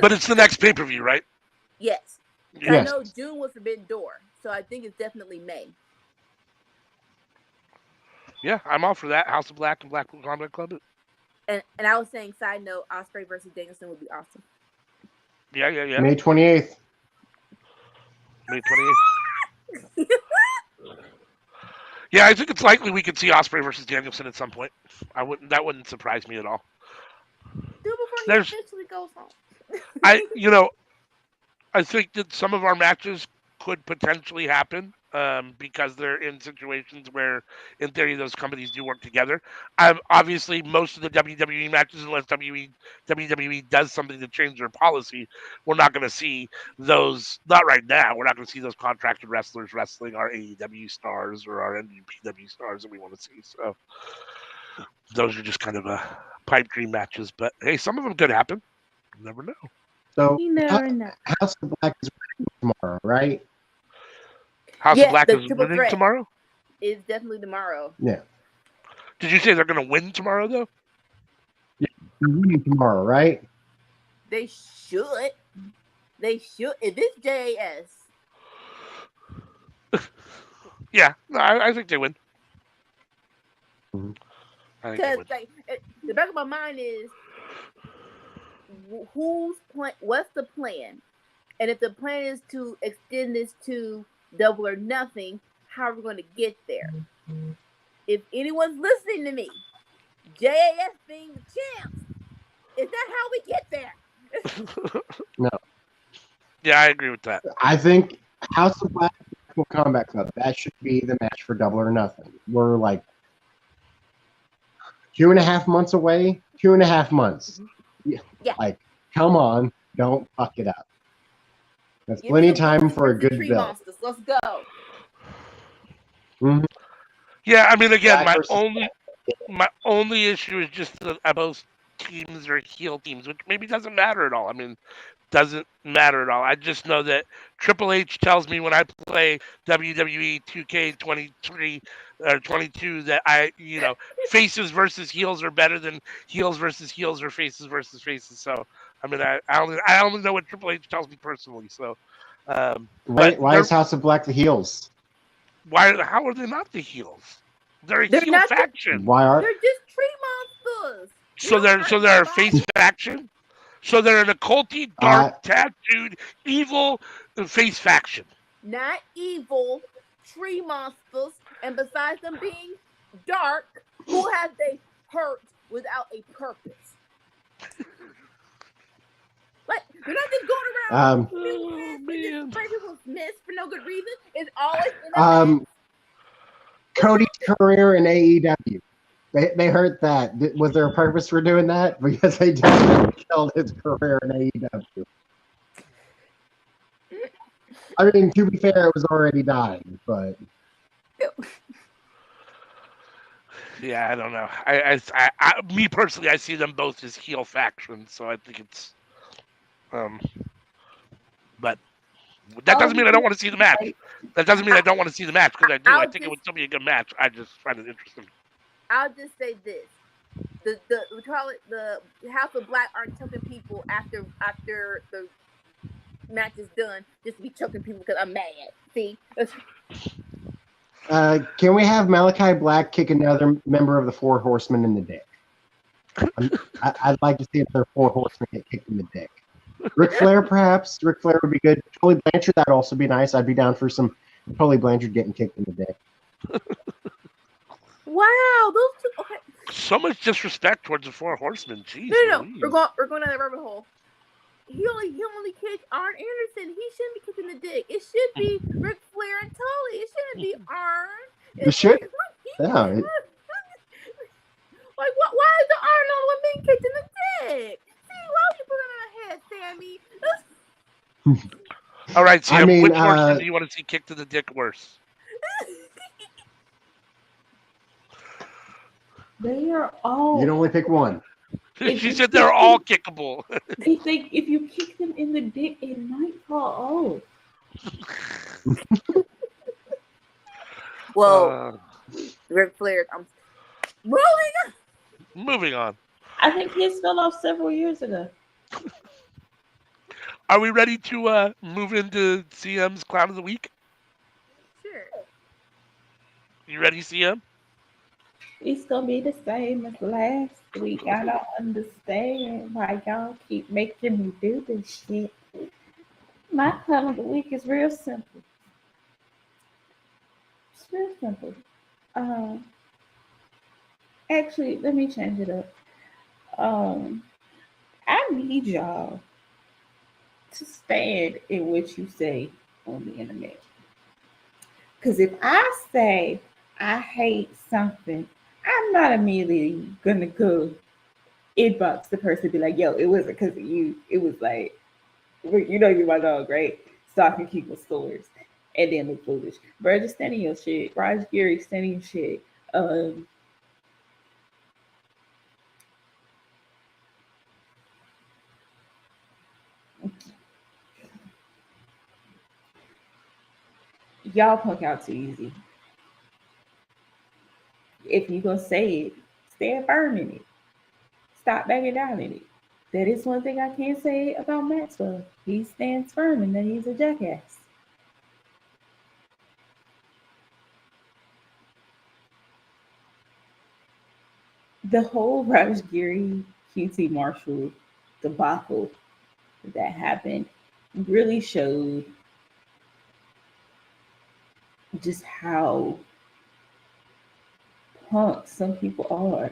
Speaker 2: But it's the next pay-per-view, right?
Speaker 3: Yes.
Speaker 2: Yes.
Speaker 3: I know June was Forbidden Door, so I think it's definitely May.
Speaker 2: Yeah, I'm all for that. House of Black and Blackpool Combat Club.
Speaker 3: And I was saying side note, Ospreay versus Danielson would be awesome.
Speaker 2: Yeah.
Speaker 1: May 28th.
Speaker 2: May 28th. Yeah, I think it's likely we could see Ospreay versus Danielson at some point. That wouldn't surprise me at all.
Speaker 3: Do it before he
Speaker 2: There's-
Speaker 3: officially goes home.
Speaker 2: I think that some of our matches could potentially happen because they're in situations where, in theory, those companies do work together. Obviously, most of the WWE matches, unless WWE does something to change their policy, we're not going to see those. Not right now. We're not going to see those contracted wrestlers wrestling our AEW stars or our NPW stars that we want to see. So those are just kind of pipe dream matches. But hey, some of them could happen. You never know.
Speaker 1: So,
Speaker 4: You never know.
Speaker 1: House of Black is tomorrow, right?
Speaker 2: House
Speaker 3: Yeah,
Speaker 2: of Black
Speaker 3: the
Speaker 2: is
Speaker 3: triple
Speaker 2: winning
Speaker 3: threat.
Speaker 2: tomorrow?
Speaker 3: It's definitely tomorrow.
Speaker 1: Yeah.
Speaker 2: Did you say they're going to win tomorrow, though?
Speaker 1: They're winning tomorrow, right?
Speaker 3: They should. If it's JAS.
Speaker 2: Yeah, no, I think they win.
Speaker 1: Mhm.
Speaker 2: I think they
Speaker 3: Because
Speaker 2: win.
Speaker 3: like, the back of my mind is who's plan? What's the plan? And if the plan is to extend this to double or nothing, how are we going to get there? If anyone's listening to me, JAS being the champs, is that how we get there?
Speaker 1: No.
Speaker 2: Yeah, I agree with that.
Speaker 1: I think House of Black Combat Club, that should be the match for double or nothing. We're like 2.5 months away. 2.5 months.
Speaker 3: Yeah.
Speaker 1: Like, come on, don't fuck it up. That's
Speaker 3: Give
Speaker 1: plenty
Speaker 3: me
Speaker 1: of
Speaker 3: the
Speaker 1: time
Speaker 3: Wolves
Speaker 1: for a
Speaker 3: versus
Speaker 1: good
Speaker 3: Tree
Speaker 1: build.
Speaker 3: Monsters. Let's go.
Speaker 1: Mhm.
Speaker 2: Yeah, I mean, again,
Speaker 1: Black versus
Speaker 2: my only issue is just that both teams are heel teams, which maybe doesn't matter at all. I mean, doesn't matter at all. I just know that Triple H tells me when I play WWE 2K23 or 22 that faces versus heels are better than heels versus heels or faces versus faces. So, I mean, I only know what Triple H tells me personally. So,
Speaker 1: Why is House of Black the heels?
Speaker 2: how are they not the heels? They're a
Speaker 3: They're
Speaker 2: heel
Speaker 3: not
Speaker 2: faction.
Speaker 1: Why are
Speaker 3: They're just tree monsters.
Speaker 2: So they're a face faction. So they're an occulty, dark, tattooed, evil face faction.
Speaker 3: Not evil, tree monsters. And besides them being dark, who have they hurt without a purpose? Like, they're not just going around
Speaker 2: man.
Speaker 3: spraying people's mist for no good reason. It's always in the
Speaker 1: Cody's career in AEW. They hurt that. Was there a purpose for doing that? Because they just killed his career in AEW. I mean, to be fair, it was already dying, but
Speaker 2: Yeah, I don't know. I me personally, I see them both as heel factions, so I think it's, but that doesn't mean I don't want to see the match. That doesn't mean I don't want to see the match because I do. I think it would still be a good match. I just find it interesting.
Speaker 3: I'll just say this: we call it the House of Black aren't choking people after the match is done, just to be choking people because I'm mad. See.
Speaker 1: Can we have Malachi Black kick another member of the Four Horsemen in the dick? I'd like to see another Four Horsemen get kicked in the dick. Ric Flair, perhaps. Ric Flair would be good. Tully Blanchard, that'd also be nice. I'd be down for some Tully Blanchard getting kicked in the dick.
Speaker 3: Wow, those two. Okay.
Speaker 2: So much disrespect towards the Four Horsemen. Jeez.
Speaker 3: No.
Speaker 2: Louise.
Speaker 3: We're going down the rabbit hole. he only kicked Arn Anderson. He shouldn't be kicking the dick. It should be Ric Flair and Tully. It shouldn't be Arn.
Speaker 1: You should. Yeah.
Speaker 3: Like what? Why is the Arn the one being kicked in the dick? See, why would you put it on her head, Sammy?
Speaker 2: All right, Sam.
Speaker 1: I mean,
Speaker 2: which horseman do you want to see kicked to the dick worse?
Speaker 4: They are all.
Speaker 1: You can only pick one.
Speaker 2: She said they're all kickable.
Speaker 4: If you kick them in the dick, it might fall off.
Speaker 3: Well, Ric Flair. I'm
Speaker 2: Moving on.
Speaker 4: I think his fell off several years ago.
Speaker 2: Are we ready to move into CM's Clown of the Week?
Speaker 3: Sure.
Speaker 2: You ready, CM?
Speaker 4: It's gonna be the same as last week. I don't understand why y'all keep making me do this shit. My Clown of the Week is real simple. It's real simple. Actually, let me change it up. I need y'all to stand in what you say on the internet. Because if I say I hate something, I'm not immediately gonna go inbox the person and be like, yo, it wasn't because of you. It was like, you know you're my dog, right? Stalking people's stores and then look foolish. Bro, just stand in your shit. Raj Gary, stand in your shit. Y'all punk out too easy. If you gonna say it, stand firm in it. Stop backing down in it. That is one thing I can't say about Maxwell. He stands firm and that he's a jackass. The whole Raj Giri QT Marshall debacle that happened really showed just how punk some people are.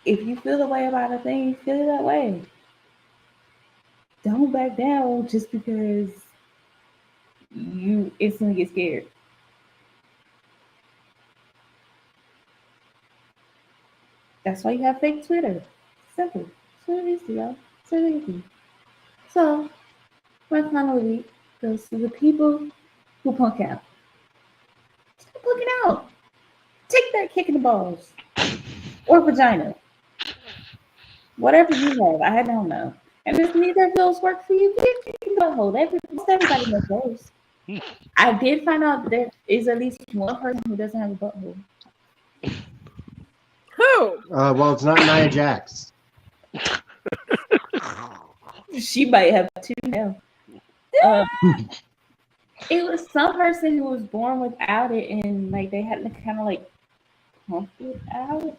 Speaker 4: If you feel the way about a thing, feel it that way. Don't back down just because you instantly get scared. That's why you have fake Twitter. Simple. So easy, y'all. So easy. So, my final week goes to the people who punk out. Stop punking out. Take that kick in the balls. Or vagina. Whatever you have, I don't know. And if neither of those work for you, get kick in the butthole. Everybody knows those. I did find out there is at least one person who doesn't have a butthole.
Speaker 3: Who?
Speaker 1: Well, it's not Nia Jax.
Speaker 4: She might have two now. It was some person who was born without it, and like they had to kind of like pump it out.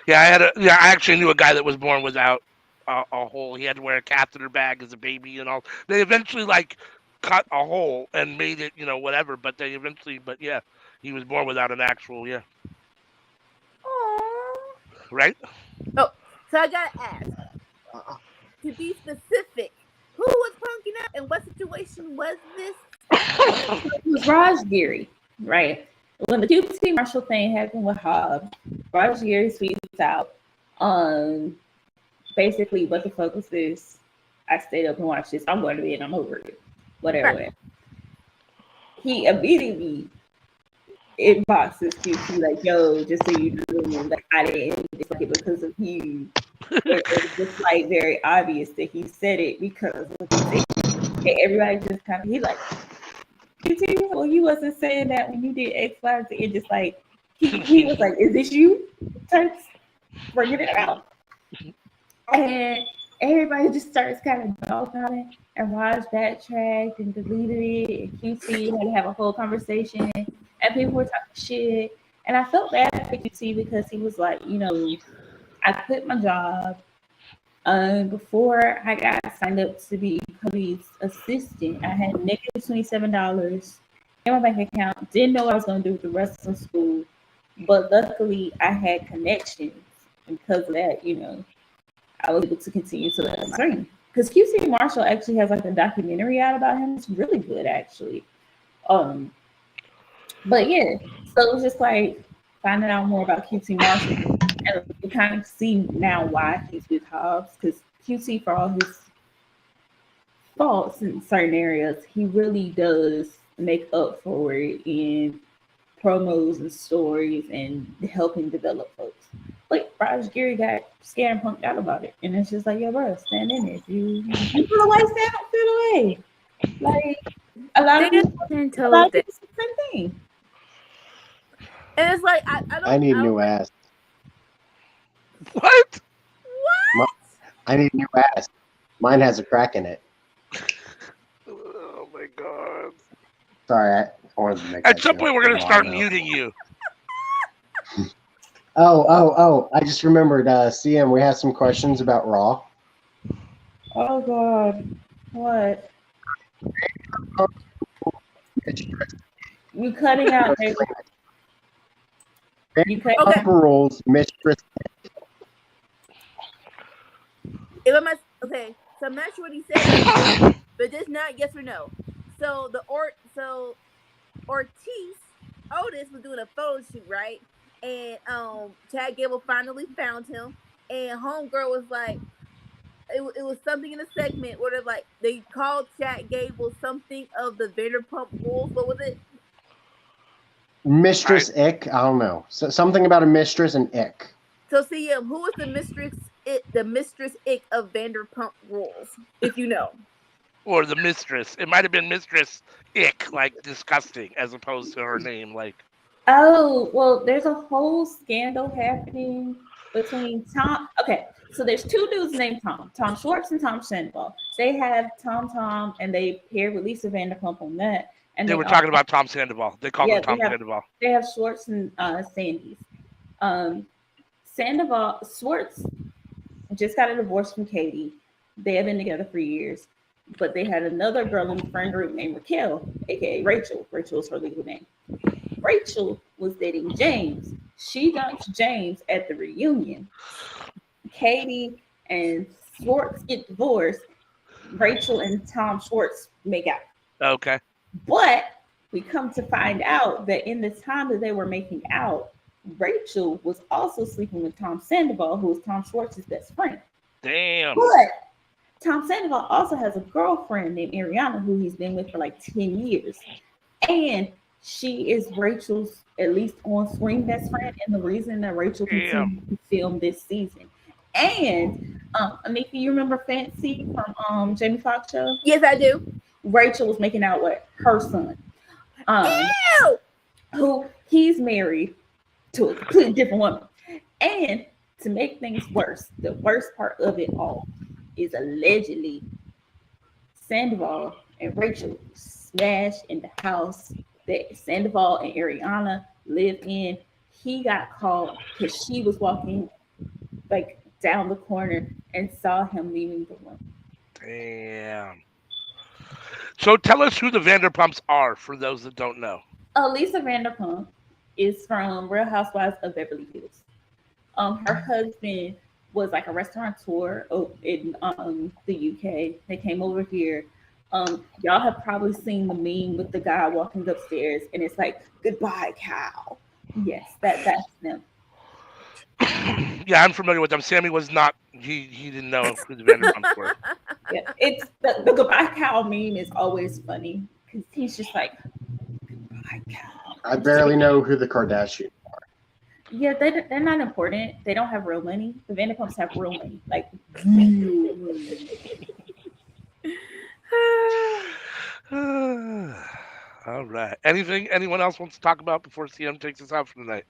Speaker 2: Yeah, I actually knew a guy that was born without a hole. He had to wear a catheter bag as a baby and all. They eventually like cut a hole and made it, whatever. But yeah, he was born without an actual, yeah.
Speaker 3: Aww.
Speaker 2: Right?
Speaker 3: Oh, so I gotta ask. To be specific, who was punking out and what situation was this?
Speaker 4: It was Raj Giri, right? When the QT Marshall thing happened with Hobbs, Raj Giri tweets out, basically, what the fuck was this? I stayed up and watched this. I'm going to bed. I'm over it. Whatever. Right. He immediately inboxes QT like, yo, just so you know, like I didn't dislike it because of you. It was just like very obvious that he said it because of the and everybody just kind of he like QT, well, you wasn't saying that when you did X, Y, Z. And just like he was like, is this you? Starts bringing it out. And everybody just starts kind of dog on it. And Raj backtracked and deleted it. And QT had to have a whole conversation. And people were talking shit. And I felt bad for QT because he was like, I quit my job. Before I got signed up to be police assistant, I had negative $27 in my bank account. Didn't know what I was going to do with the rest of school. But luckily, I had connections. And because of that, I was able to continue to let him train. Because QC Marshall actually has like a documentary out about him. It's really good, actually. But yeah, so it was just like finding out more about QT Marshall, and you kind of see now why he's with Hobbs, because QT, for all his faults in certain areas, he really does make up for it in promos and stories and helping develop folks. Like Raj Giri got scared and punked out about it, and it's just like, yo, bro, stand in it. You feel away, stand up, feel away. Like a lot of people say the same thing.
Speaker 3: And it's like I
Speaker 1: need new ass.
Speaker 2: What?
Speaker 1: I need new ass. Mine has a crack in it.
Speaker 2: Oh my god.
Speaker 1: Sorry, I wanted to make
Speaker 2: At some point, we're going to start muting you.
Speaker 1: Oh, I just remembered, CM, we have some questions about Raw.
Speaker 4: Oh, God. What? You cutting out, baby.
Speaker 1: Okay. Rules, mistress.
Speaker 3: Okay, so I'm not sure what he said, but just not yes or no. So Ortiz Otis was doing a photo shoot, right? And Chad Gable finally found him, and Homegirl was like, it was something in a segment where they called Chad Gable something of the Vanderpump Rules. What was it?
Speaker 1: Mistress Ick? I don't know. So, something about a mistress and Ick.
Speaker 3: So CM, who was the mistress Ick of Vanderpump Rules, if you know?
Speaker 2: Or the mistress. It might have been Mistress Ick, like disgusting, as opposed to her name, like.
Speaker 4: Oh, well, there's a whole scandal happening between Tom. Okay, so there's two dudes named Tom Schwartz and Tom Sandoval. They have Tom, and they paired with Lisa Vanderpump on that. And
Speaker 2: they were talking about Tom Sandoval. They called him Tom Sandoval.
Speaker 4: They have Schwartz and Sandy's. Schwartz just got a divorce from Katie. They have been together for years. But they had another girl in the friend group named Raquel, aka Rachel. Rachel is her legal name. Rachel was dating James. She dumped James at the reunion. Katie and Schwartz get divorced. Rachel and Tom Schwartz make out.
Speaker 2: Okay.
Speaker 4: But we come to find out that in the time that they were making out, Rachel was also sleeping with Tom Sandoval, who was Tom Schwartz's best friend.
Speaker 2: Damn.
Speaker 4: But Tom Sandoval also has a girlfriend named Ariana, who he's been with for like 10 years. And she is Rachel's, at least on-screen best friend, and the reason that Rachel continued to film this season. And, Anika, you remember Fancy from Jamie Foxx show?
Speaker 3: Yes, I do.
Speaker 4: Rachel was making out with her son. Who he's married to a completely different woman. And to make things worse, the worst part of it all is allegedly Sandoval and Rachel smashed in the house that Sandoval and Ariana live in. He got caught because she was walking like down the corner and saw him leaving the room.
Speaker 2: Damn. So tell us who the Vanderpumps are for those that don't know.
Speaker 4: Lisa Vanderpump is from Real Housewives of Beverly Hills. Her husband was like a restaurateur in the UK. They came over here. Y'all have probably seen the meme with the guy walking upstairs and it's like, goodbye, cow. Yes, that's them.
Speaker 2: Yeah, I'm familiar with them. Sammy was not, he didn't know who the Vanderpumps were.
Speaker 4: Yeah, it's the goodbye cow meme is always funny because he's just like, goodbye, cow.
Speaker 1: I barely know who the Kardashians are.
Speaker 4: Yeah, they're not important. They don't have real money. The Vanderpumps have real money. Like,
Speaker 2: all right. Anyone else wants to talk about before CM takes us out for the night?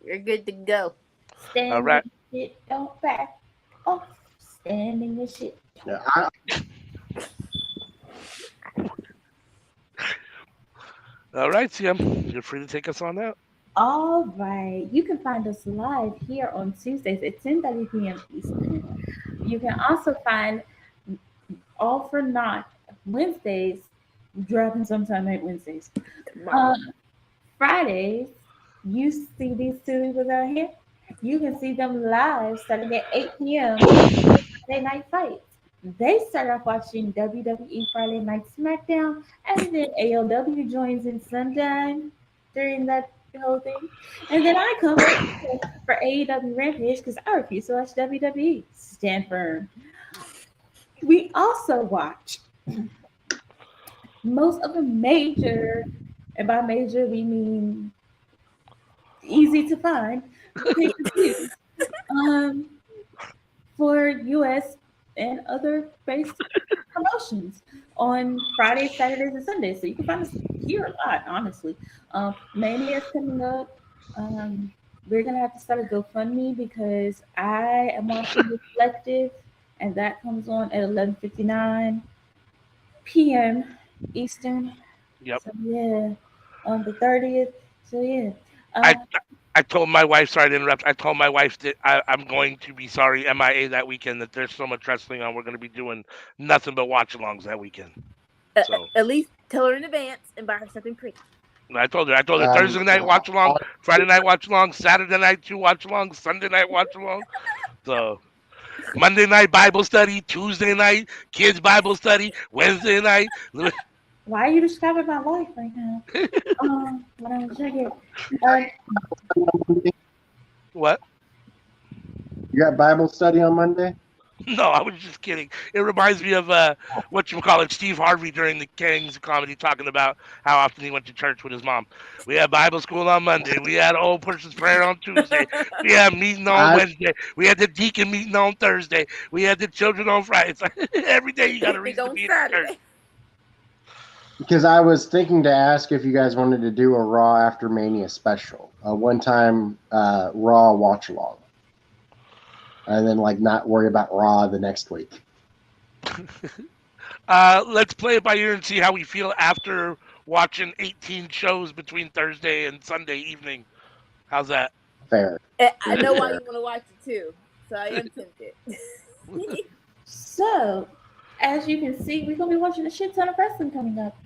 Speaker 3: You're good to go.
Speaker 4: Stand
Speaker 2: all right.
Speaker 4: Shit, don't back off. Standing your shit.
Speaker 1: Yeah,
Speaker 4: All
Speaker 2: right, CM. You're free to take us on out.
Speaker 4: All right. You can find us live here on Tuesdays at 10:30 p.m. Eastern. You can also find All for Naught Wednesdays, dropping sometime at Wednesdays. Fridays, you see these two people out here? You can see them live starting at 8 p.m. Friday Night Fights. They start off watching WWE Friday Night SmackDown, and then ALW joins in sometime during that whole thing. And then I come up for AEW Rampage because I refuse to watch WWE. Stand firm. We also watch most of the major, and by major we mean easy to find, pay-per-views, for US and other based promotions on Fridays, Saturdays, and Sundays. So you can find us here a lot, honestly. Mania is coming up. We're gonna have to start a GoFundMe because I am watching Reflective, and that comes on at 11:59 p.m. Eastern.
Speaker 2: Yep.
Speaker 4: So yeah, on the 30th. So yeah.
Speaker 2: I told my wife, sorry to interrupt. I told my wife that I'm going to be sorry MIA that weekend. That there's so much wrestling on. We're going to be doing nothing but watch-alongs that weekend. So
Speaker 3: At least tell her in advance and buy her something pretty.
Speaker 2: I told her Thursday night watch along, Friday night watch along, Saturday night 2 watch along, Sunday night watch along. So Monday night Bible study, Tuesday night kids Bible study, Wednesday night.
Speaker 4: Why are you describing my life right now? When I was younger.
Speaker 2: What?
Speaker 1: You got Bible study on Monday?
Speaker 2: No, I was just kidding. It reminds me of whatchamacallit, Steve Harvey during the Kings comedy talking about how often he went to church with his mom. We had Bible school on Monday. We had old person's prayer on Tuesday. We had meeting on Wednesday. We had the deacon meeting on Thursday. We had the children on Friday. It's like, every day you got a reason to be in church.
Speaker 1: Because I was thinking to ask if you guys wanted to do a Raw After Mania special, a one-time Raw watch-along. And then, not worry about Raw the next week.
Speaker 2: Let's play it by ear and see how we feel after watching 18 shows between Thursday and Sunday evening. How's that?
Speaker 1: Fair.
Speaker 3: I know why you want to watch it too, so I am tempted.
Speaker 4: So, as you can see, we're gonna be watching a shit ton of wrestling coming up.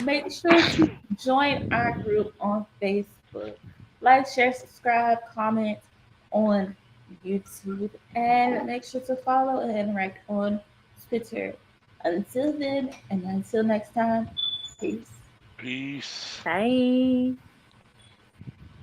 Speaker 4: Make sure to join our group on Facebook. Like, share, subscribe, comment on YouTube, and make sure to follow and interact on Twitter. Until then, and until next time, peace.
Speaker 2: Peace.
Speaker 3: Bye.